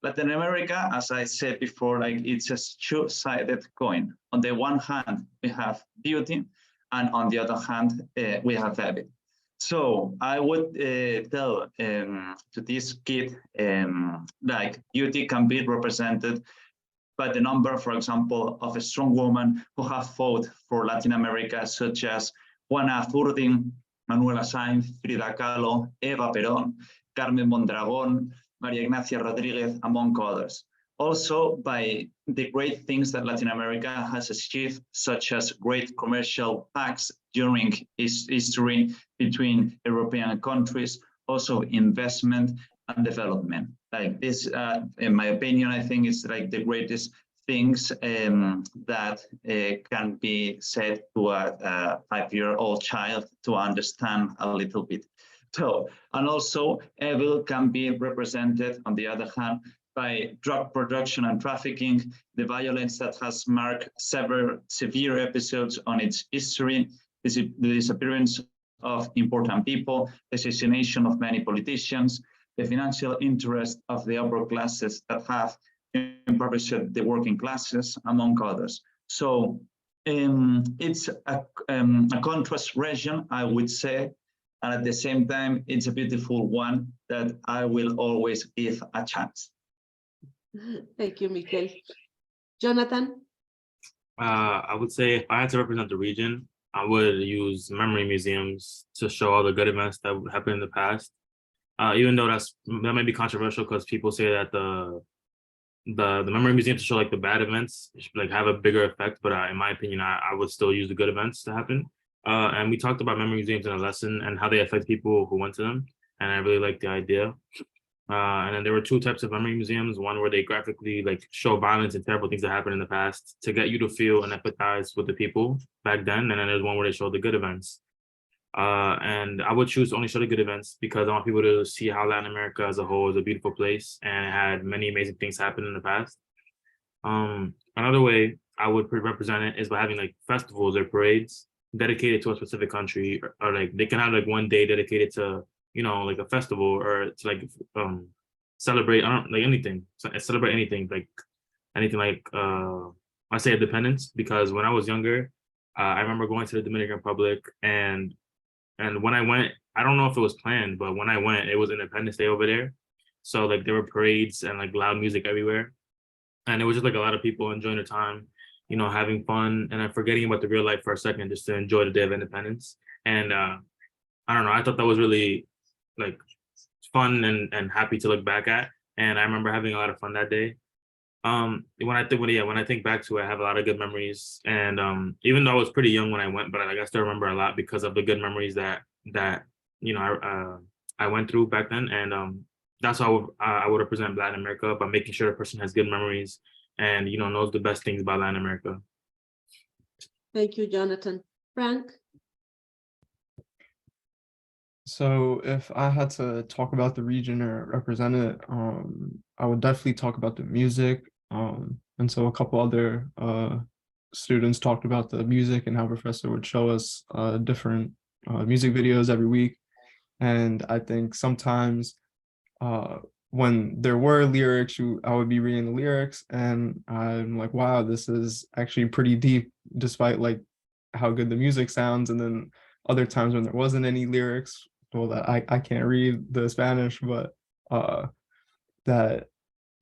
Latin America, as I said before, like it's a two-sided coin. On the one hand, we have beauty, and on the other hand, we have evil. So I would tell to this kid, like beauty can be represented by the number, for example, of a strong woman who have fought for Latin America, such as Juana Zurdín, Manuela Sáenz, Frida Kahlo, Eva Perón, Carmen Mondragón, María Ignacia Rodríguez, among others. Also by the great things that Latin America has achieved, such as great commercial pacts during its history between European countries, also investment and development. Like this, in my opinion, I think it's like the greatest things that can be said to a 5-year-old child to understand a little bit. So, and also evil can be represented, on the other hand, by drug production and trafficking, the violence that has marked several severe episodes on its history, the disappearance of important people, the assassination of many politicians, the financial interest of the upper classes that have impoverished the working classes, among others. So it's a contrast region, I would say, and at the same time, it's a beautiful one that I will always give a chance. Thank you, Mikel. Jonathan? I would say if I had to represent the region, I would use memory museums to show all the good events that happened in the past. Even though that may be controversial because people say that the memory museum to show like the bad events should like have a bigger effect, but in my opinion, I would still use the good events to happen. And we talked about memory museums in a lesson and how they affect people who went to them, and I really like the idea. And then there were two types of memory museums, one where they graphically like show violence and terrible things that happened in the past to get you to feel and empathize with the people back then. And then there's one where they show the good events. And I would choose to only show the good events because I want people to see how Latin America as a whole is a beautiful place and it had many amazing things happen in the past. Another way I would represent it is by having like festivals or parades dedicated to a specific country, or like they can have like one day dedicated to, you know, like a festival or to like celebrate, I don't like anything, celebrate anything like I say independence, because when I was younger, I remember going to the Dominican Republic and when I went, I don't know if it was planned, but when I went, it was Independence Day over there. So like there were parades and like loud music everywhere. And it was just like a lot of people enjoying their time, you know, having fun and then forgetting about the real life for a second just to enjoy the Day of Independence. And I don't know, I thought that was really like fun and happy to look back at. And I remember having a lot of fun that day. When I think back to it, I have a lot of good memories. And even though I was pretty young when I went, but like, I still remember a lot because of the good memories that you know I went through back then. And that's how I would represent Latin America, by making sure a person has good memories and, you know, knows the best things about Latin America. Thank you, Jonathan. Frank? So if I had to talk about the region or represent it, I would definitely talk about the music. And so a couple other students talked about the music and how Professor would show us different music videos every week. And I think sometimes when there were lyrics, I would be reading the lyrics and I'm like, wow, this is actually pretty deep, despite like how good the music sounds. And then other times when there wasn't any lyrics, well, that I can't read the Spanish, but that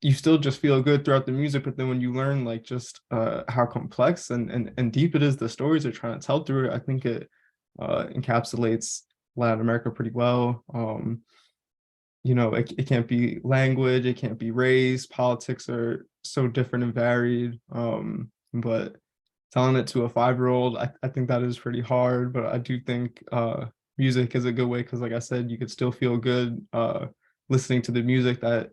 you still just feel good throughout the music. But then when you learn like just how complex and deep it is, the stories they're trying to tell through it, I think it encapsulates Latin America pretty well. You know, it can't be language, it can't be race, politics are so different and varied. But telling it to a 5-year-old, I think that is pretty hard, but I do think music is a good way, because like I said, you could still feel good listening to the music that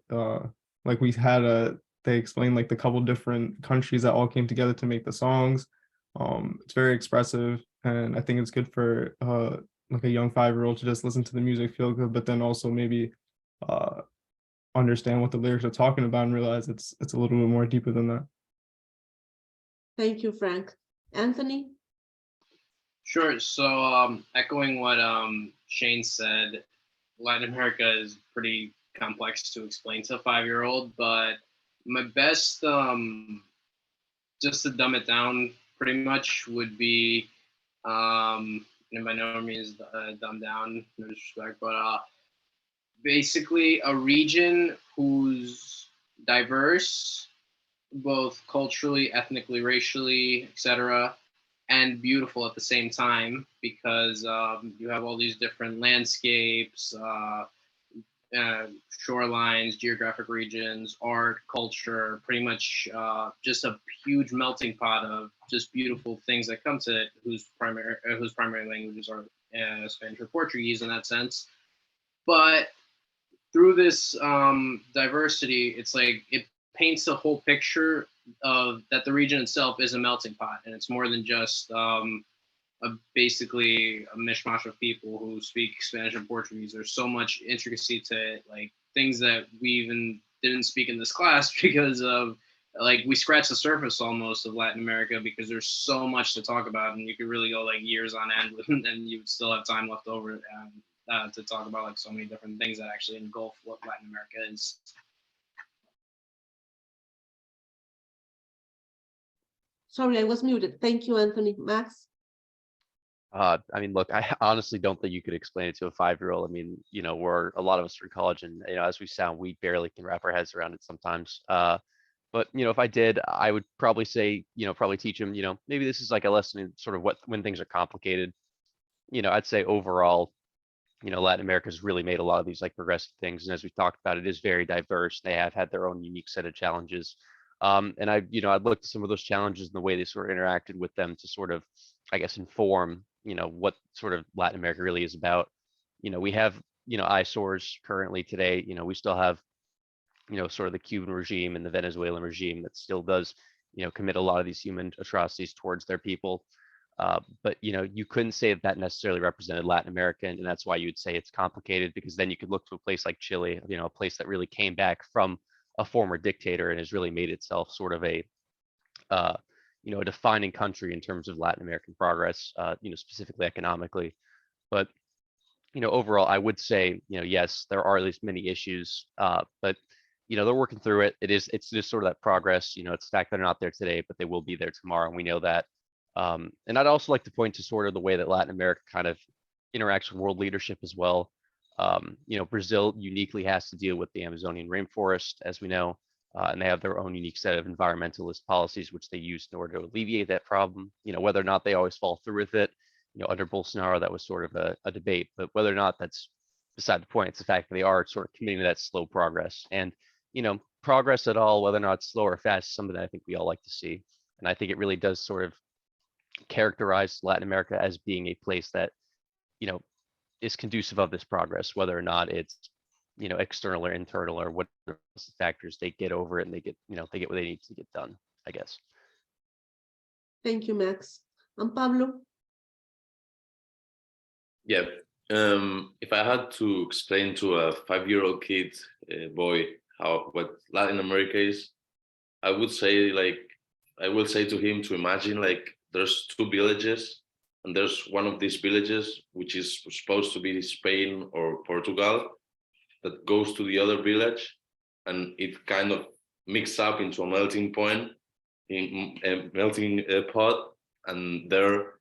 like we had they explained like the couple different countries that all came together to make the songs. It's very expressive, and I think it's good for like a young 5-year-old to just listen to the music, feel good, but then also maybe understand what the lyrics are talking about and realize it's a little bit more deeper than that. Thank you, Frank. Anthony? Sure. So echoing what Shane said, Latin America is pretty complex to explain to a 5-year-old, but my best, just to dumb it down pretty much, would be, and by no means dumb down, no disrespect, but basically a region who's diverse, both culturally, ethnically, racially, etc., and beautiful at the same time, because you have all these different landscapes, shorelines, geographic regions, art, culture, pretty much just a huge melting pot of just beautiful things that come to it, whose primary languages are Spanish or Portuguese in that sense. But through this diversity, it's like it paints a whole picture of that the region itself is a melting pot, and it's more than just basically a mishmash of people who speak Spanish and Portuguese. There's so much intricacy to it, like things that we even didn't speak in this class because of, like, we scratched the surface almost of Latin America, because there's so much to talk about, and you could really go like years on end and you would still have time left over to talk about like so many different things that actually engulf what Latin America is. Sorry, I was muted. Thank you, Anthony. Max? I mean, look, I honestly don't think you could explain it to a 5-year-old. I mean, you know, a lot of us are in college, and, you know, as we sound, we barely can wrap our heads around it sometimes. But, if I did, I would probably say, probably teach them, maybe this is like a lesson in sort of when things are complicated. I'd say overall, Latin America's really made a lot of these like progressive things. And as we talked about, it is very diverse. They have had their own unique set of challenges. And I'd look at some of those challenges and the way they sort of interacted with them to sort of, I guess, inform, what sort of Latin America really is about. We have, eyesores currently today. We still have, sort of the Cuban regime and the Venezuelan regime that still does, commit a lot of these human atrocities towards their people. But you couldn't say that necessarily represented Latin America, and that's why you'd say it's complicated, because then you could look to a place like Chile, a place that really came back from a former dictator and has really made itself sort of a a defining country in terms of Latin American progress, specifically economically. But overall, I would say, yes, there are at least many issues, but they're working through it. It's just sort of that progress. It's the fact that they're not there today, but they will be there tomorrow, and we know that. And I'd also like to point to sort of the way that Latin America kind of interacts with world leadership as well. Brazil uniquely has to deal with the Amazonian rainforest, as we know, and they have their own unique set of environmentalist policies, which they use in order to alleviate that problem. Whether or not they always fall through with it, under Bolsonaro, that was sort of a debate, but whether or not that's beside the point. It's the fact that they are sort of committing to that slow progress. And, progress at all, whether or not it's slow or fast, is something that I think we all like to see. And I think it really does sort of characterize Latin America as being a place that, is conducive of this progress, whether or not it's, external or internal or what factors they get over it and they get what they need to get done, I guess. Thank you, Max. And Pablo? Yeah. If I had to explain to a 5-year-old kid, boy, what Latin America is, I will say to him to imagine like there's 2 villages, and there's one of these villages which is supposed to be Spain or Portugal that goes to the other village, and it kind of mixes up into a melting point, in a melting pot, and there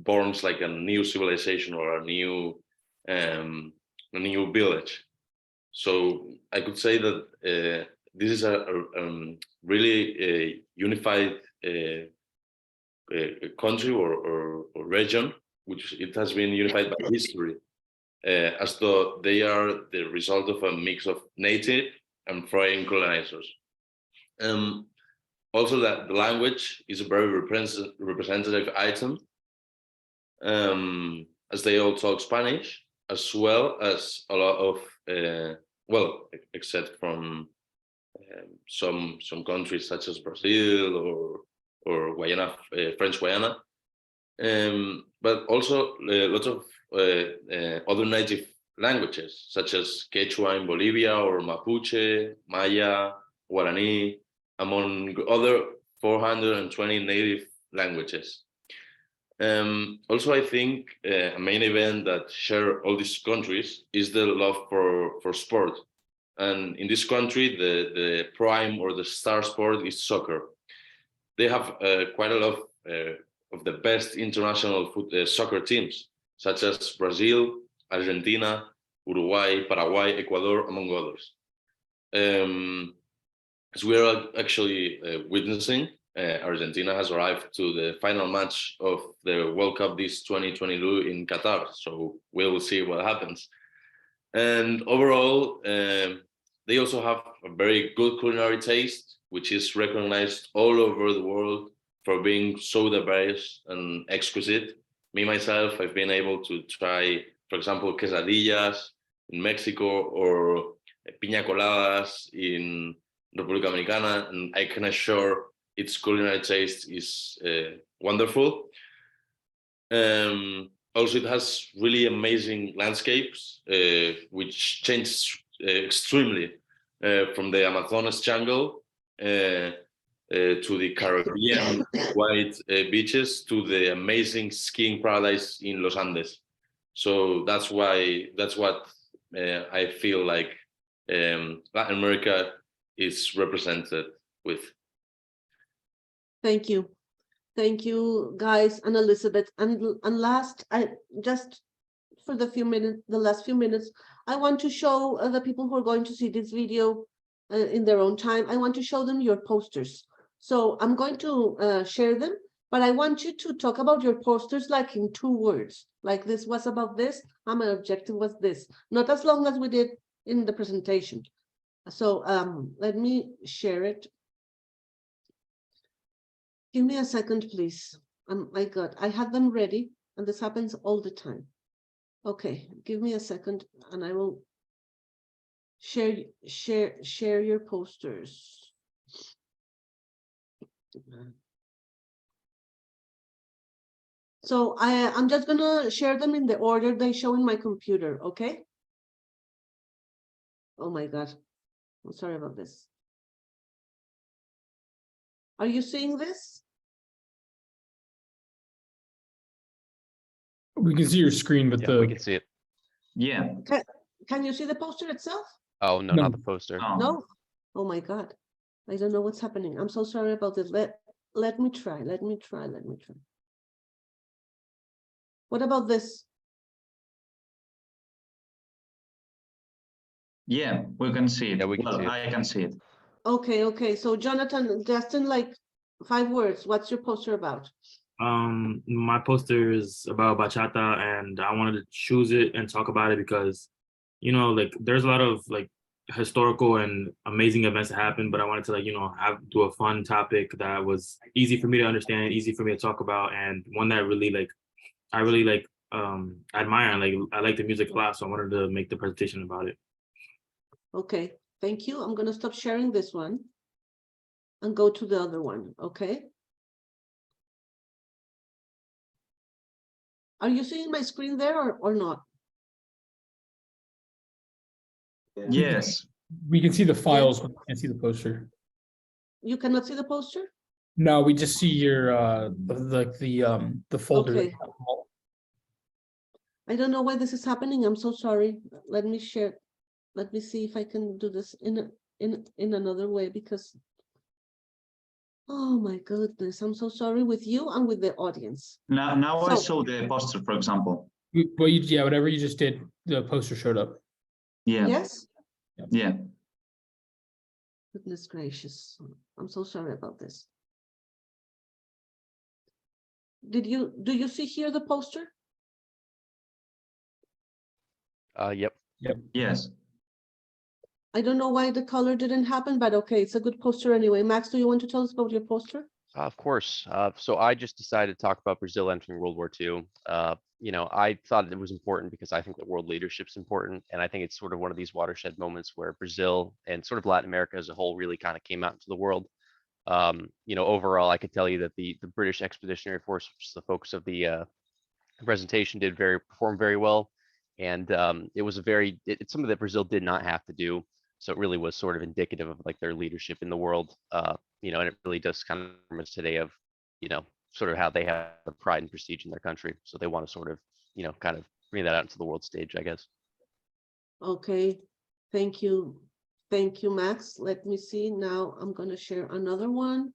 borns like a new civilization or a new village. So I could say that this is a really unified country or region, which it has been unified by history, as though they are the result of a mix of native and foreign colonizers. Also, that the language is a very representative item, as they all talk Spanish, as well as a lot of, well, except from some countries such as Brazil or Guyana, French Guiana, but also lots of other native languages, such as Quechua in Bolivia, or Mapuche, Maya, Guarani, among other 420 native languages. Also, I think a main event that share all these countries is the love for sport. And in this country, the prime or the star sport is soccer. They have quite a lot of the best international soccer teams, such as Brazil, Argentina, Uruguay, Paraguay, Ecuador, among others. As we are actually witnessing, Argentina has arrived to the final match of the World Cup this 2022 in Qatar. So we will see what happens. And overall, they also have a very good culinary taste, which is recognized all over the world for being so diverse and exquisite. Me, myself, I've been able to try, for example, quesadillas in Mexico or piña coladas in República Dominicana, and I can assure its culinary taste is wonderful. Also, it has really amazing landscapes, which change extremely from the Amazonas jungle to the Caribbean white beaches to the amazing skiing paradise in Los Andes. So that's what I feel like Latin America is represented with. Thank you. Thank you, guys, and Elizabeth. And last, I just for the last few minutes, I want to show the people who are going to see this video in their own time. I want to show them your posters. So I'm going to share them, but I want you to talk about your posters like in 2 words, like this was about this, and my objective was this, not as long as we did in the presentation. So let me share it. Give me a second, please. My God, I had them ready, and this happens all the time. Okay, give me a second, and I will share your posters. So I'm just gonna share them in the order they show in my computer, okay? Oh my God, I'm sorry about this. Are you seeing this? We can see your screen, but Yeah, we can see it. Yeah. Can you see the poster itself? Oh, no, No. not the poster. Oh. No? Oh my God. I don't know what's happening. I'm so sorry about this. Let me try. What about this? Yeah, we can see it. Yeah, we can Well, see it. I can see it. Okay. So Jonathan, just in like 5 words, what's your poster about? My poster is about bachata, and I wanted to choose it and talk about it because, you know, like there's a lot of like historical and amazing events that happen, but I wanted to like, you know, do a fun topic that was easy for me to understand, easy for me to talk about, and one that really like I really like admire, and like I like the music a lot, so I wanted to make the presentation about it. Okay, thank you. I'm gonna stop sharing this one and go to the other one, okay? Are you seeing my screen there or not? Yes. we can see the files, but we can't see the poster. You cannot see the poster? No, we just see your the folder. Okay. I don't know why this is happening. I'm so sorry. Let me share. Let me see if I can do this in another way because, oh my goodness, I'm so sorry with you and with the audience. Now I So- saw the poster, for example. Well, yeah, whatever you just did, the poster showed up. Yeah. Yes? Yeah. Goodness gracious. I'm so sorry about this. Do you see here the poster? Yep. Yes. I don't know why the color didn't happen, but okay, it's a good poster anyway. Max, do you want to tell us about your poster? Of course. So I just decided to talk about Brazil entering World War II. You know, I thought it was important because I think that world leadership's important. And I think it's sort of one of these watershed moments where Brazil and sort of Latin America as a whole really kind of came out into the world. You know, overall, I could tell you that the British Expeditionary Force, which is the focus of the presentation, performed very well. And it was it's something that Brazil did not have to do. So it really was sort of indicative of like their leadership in the world. You know, and it really does kind of remind us today of, you know, sort of how they have the pride and prestige in their country. So they want to sort of, you know, kind of bring that out into the world stage, I guess. Okay, thank you. Thank you, Max. Let me see. Now I'm going to share another one.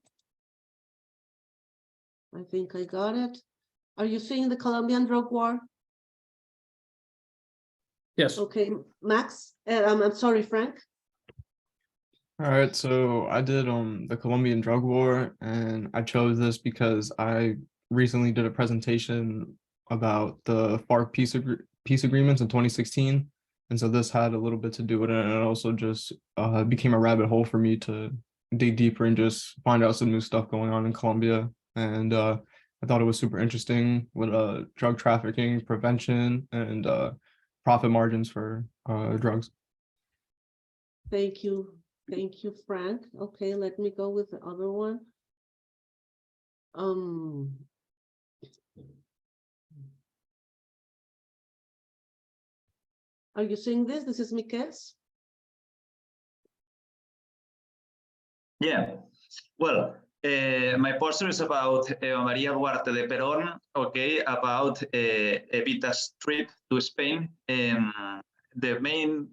I think I got it. Are you seeing the Colombian drug war? Yes. Okay, Max, I'm sorry, Frank. All right, so I did the Colombian drug war, and I chose this because I recently did a presentation about the FARC peace agreements in 2016, and so this had a little bit to do with it, and it also just became a rabbit hole for me to dig deeper and just find out some new stuff going on in Colombia, and I thought it was super interesting with drug trafficking prevention and profit margins for drugs. Thank you. Thank you, Frank. Okay, let me go with the other one. Are you seeing this? This is Miquel's. Yeah. Well, my poster is about Eva Maria Duarte de Perón, okay, about Evita's trip to Spain. The main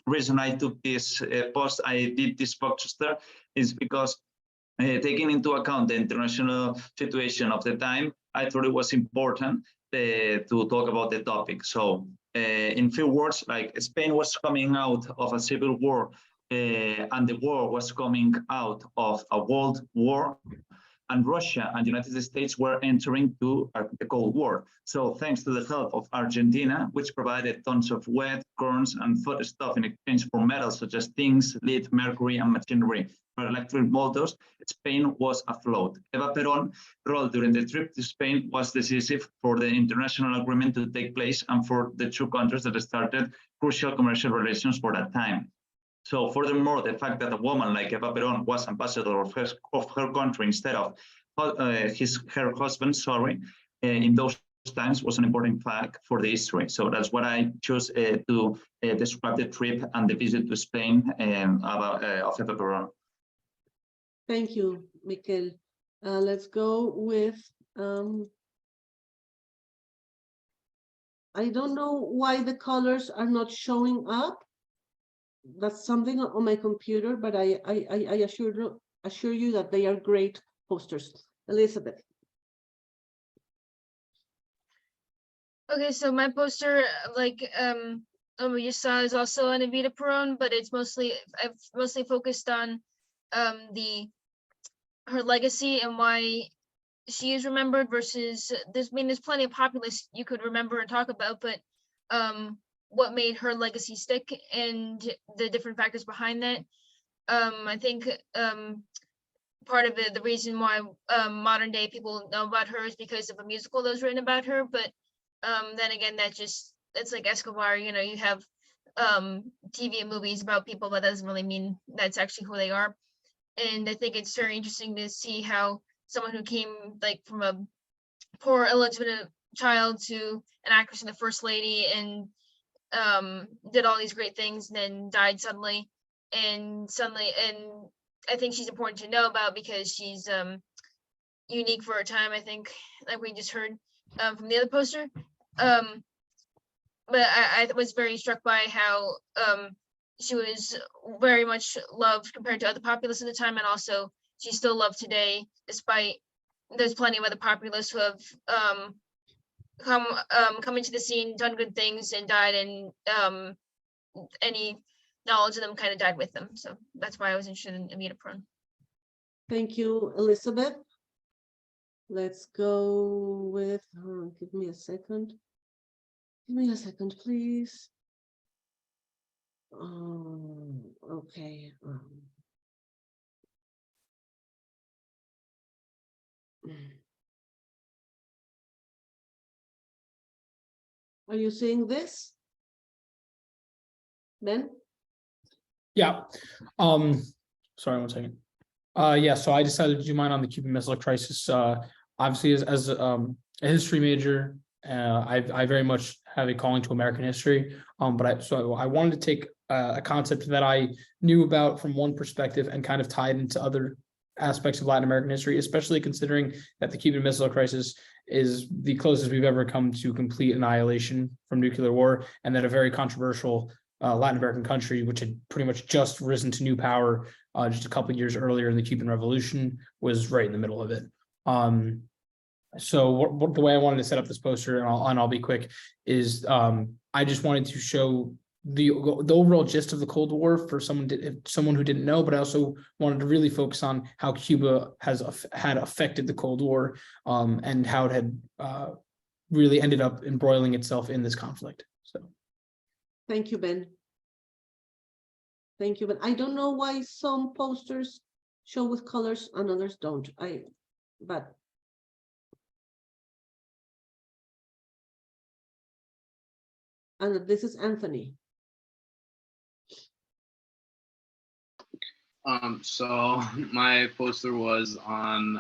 reason I took this I did this poster is because taking into account the international situation of the time, I thought it was important to talk about the topic. So in few words, like Spain was coming out of a civil war and the war was coming out of a world war, and Russia and the United States were entering to the Cold War. So thanks to the help of Argentina, which provided tons of wheat, corns, and food stuff in exchange for metals such as zinc, lead, mercury, and machinery for electric motors, Spain was afloat. Eva Perón's role during the trip to Spain was decisive for the international agreement to take place and for the two countries that started crucial commercial relations for that time. So furthermore, the fact that a woman like Eva Perón was ambassador of her country instead of her husband, in those times was an important fact for the history. So that's what I chose to describe the trip and the visit to Spain of Eva Perón. Thank you, Mikel. Let's go with, I don't know why the colors are not showing up. That's something on my computer, but I assure you that they are great posters. Elizabeth. Okay, so my poster, like we just saw, is also on Evita Peron, but I've mostly focused on her legacy and why she is remembered versus there's plenty of populists you could remember and talk about, but what made her legacy stick and the different factors behind that. I think part of the reason why modern day people know about her is because of a musical that was written about her, but then again, it's like Escobar, you have TV and movies about people, but that doesn't really mean that's actually who they are. And I think it's very interesting to see how someone who came like from a poor illegitimate child to an actress and the first lady and did all these great things and then died suddenly. And I think she's important to know about because she's unique for her time, I think, like we just heard from the other poster. But I was very struck by how she was very much loved compared to other populists at the time, and also she's still loved today, despite there's plenty of other populists who have come into the scene, done good things, and died, and any knowledge of them kind of died with them. So that's why I was interested in Evita Peron. Thank you, Elizabeth. Let's go with, give me a second. Give me a second, please. Okay. Are you seeing this? Ben? Yeah. Sorry, 1 second. Yeah, so I decided to do mine on the Cuban Missile Crisis. Obviously, as a history major, I very much have a calling to American history. But I wanted to take a concept that I knew about from one perspective and kind of tie it into other aspects of Latin American history, especially considering that the Cuban Missile Crisis is the closest we've ever come to complete annihilation from nuclear war, and that a very controversial Latin American country, which had pretty much just risen to new power just a couple of years earlier in the Cuban Revolution, was right in the middle of it. So the way I wanted to set up this poster, and I'll be quick, is I just wanted to show the overall gist of the Cold War for someone who didn't know, but I also wanted to really focus on how Cuba had affected the Cold War, and how it had really ended up embroiling itself in this conflict. So, thank you, Ben. Thank you, Ben. I don't know why some posters show with colors and others don't. But and this is Anthony. So my poster was on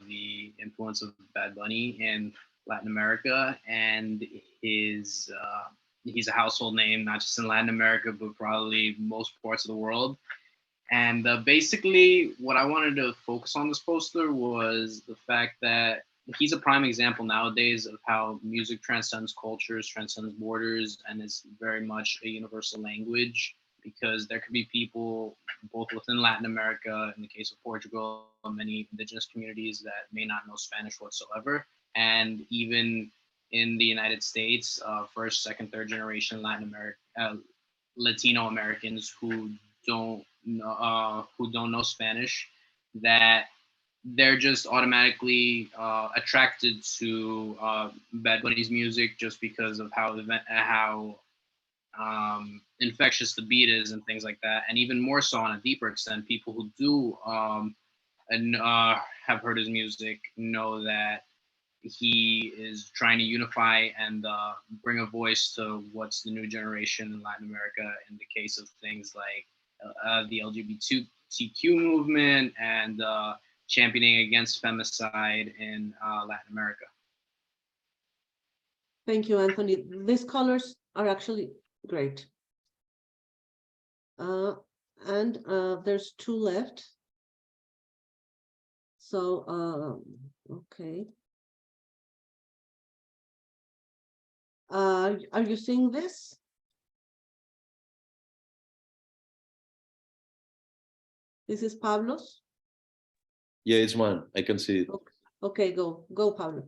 the influence of Bad Bunny in Latin America, and he's a household name, not just in Latin America, but probably most parts of the world. And basically what I wanted to focus on this poster was the fact that he's a prime example nowadays of how music transcends cultures, transcends borders, and is very much a universal language, because there could be people both within Latin America, in the case of Portugal, many indigenous communities that may not know Spanish whatsoever. And even in the United States, first, second, third generation Latino Americans who don't who don't know Spanish, that they're just automatically attracted to Bad Bunny's music just because of how infectious the beat is and things like that. And even more so on a deeper extent, people who do have heard his music know that he is trying to unify and bring a voice to what's the new generation in Latin America in the case of things like the LGBTQ movement and championing against femicide in Latin America. Thank you, Anthony. These colors are actually great. And there's 2 left. So, okay. Are you seeing this? This is Pablo's. Yeah, it's mine. I can see it. Okay, go Pablo.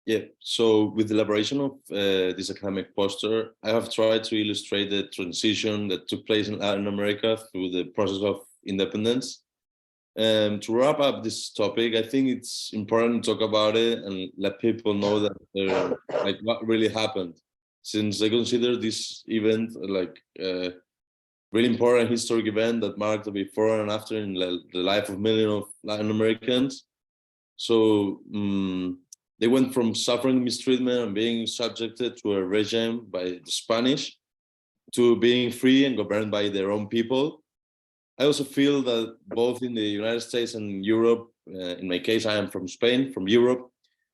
Yeah, so with the elaboration of this academic poster, I have tried to illustrate the transition that took place in Latin America through the process of independence. To wrap up this topic, I think it's important to talk about it and let people know that like what really happened, since I consider this event like a really important historic event that marked the before and after in the life of millions of Latin Americans. So they went from suffering mistreatment and being subjected to a regime by the Spanish to being free and governed by their own people. I also feel that both in the United States and Europe, in my case, I am from Spain, from Europe,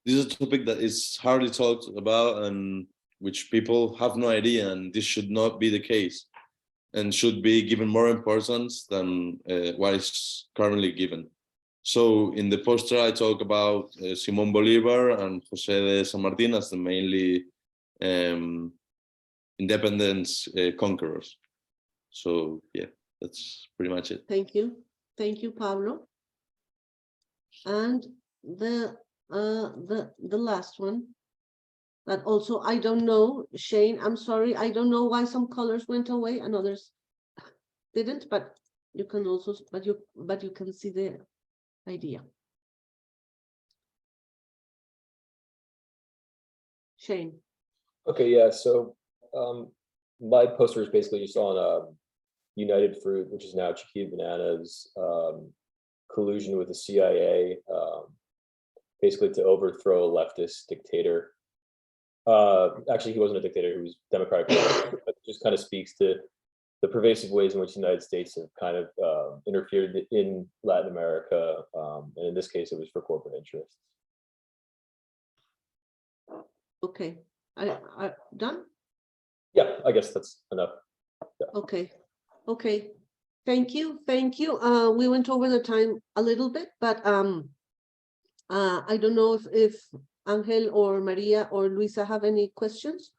this is a topic that is hardly talked about and which people have no idea, and this should not be the case and should be given more importance than what is currently given. So in the poster, I talk about Simón Bolívar and José de San Martín as the mainly independence conquerors. So yeah, that's pretty much it. Thank you, Pablo. And the last one that also I don't know, Shane. I'm sorry, I don't know why some colors went away and others didn't. But you can also, but you can see the idea. Shane. Okay, yeah. So my poster is basically just on United Fruit, which is now Chiquita Bananas, collusion with the CIA, basically to overthrow a leftist dictator. Actually, he wasn't a dictator; he was democratic, but it just kind of speaks to the pervasive ways in which the United States have kind of interfered in Latin America, and in this case, it was for corporate interests. Okay, I done. Yeah, I guess that's enough. Yeah. Okay. Thank you. We went over the time a little bit, but I don't know if Angel or Maria or Luisa have any questions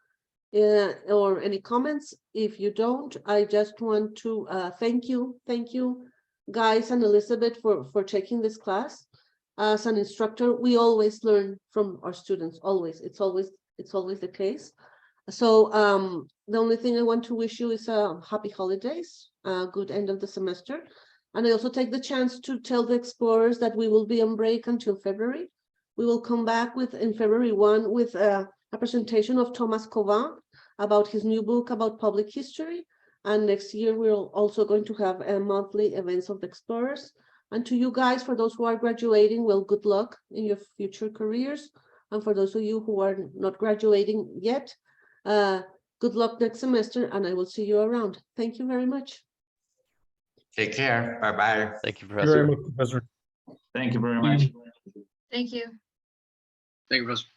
or any comments. If you don't, I just want to thank you guys and Elizabeth for taking this class. As an instructor, we always learn from our students, always. It's always the case. So the only thing I want to wish you is happy holidays, a good end of the semester. And I also take the chance to tell the explorers that we will be on break until February. We will come back in February 1 with a presentation of Thomas Cauvin about his new book about public history. And next year, we're also going to have monthly events of the explorers. And to you guys, for those who are graduating, well, good luck in your future careers. And for those of you who are not graduating yet, good luck next semester, and I will see you around. Thank you very much. Take care. Bye-bye. Thank you, Thank you very Professor. much, Professor. Thank you very much. Thank you. Thank you, Professor.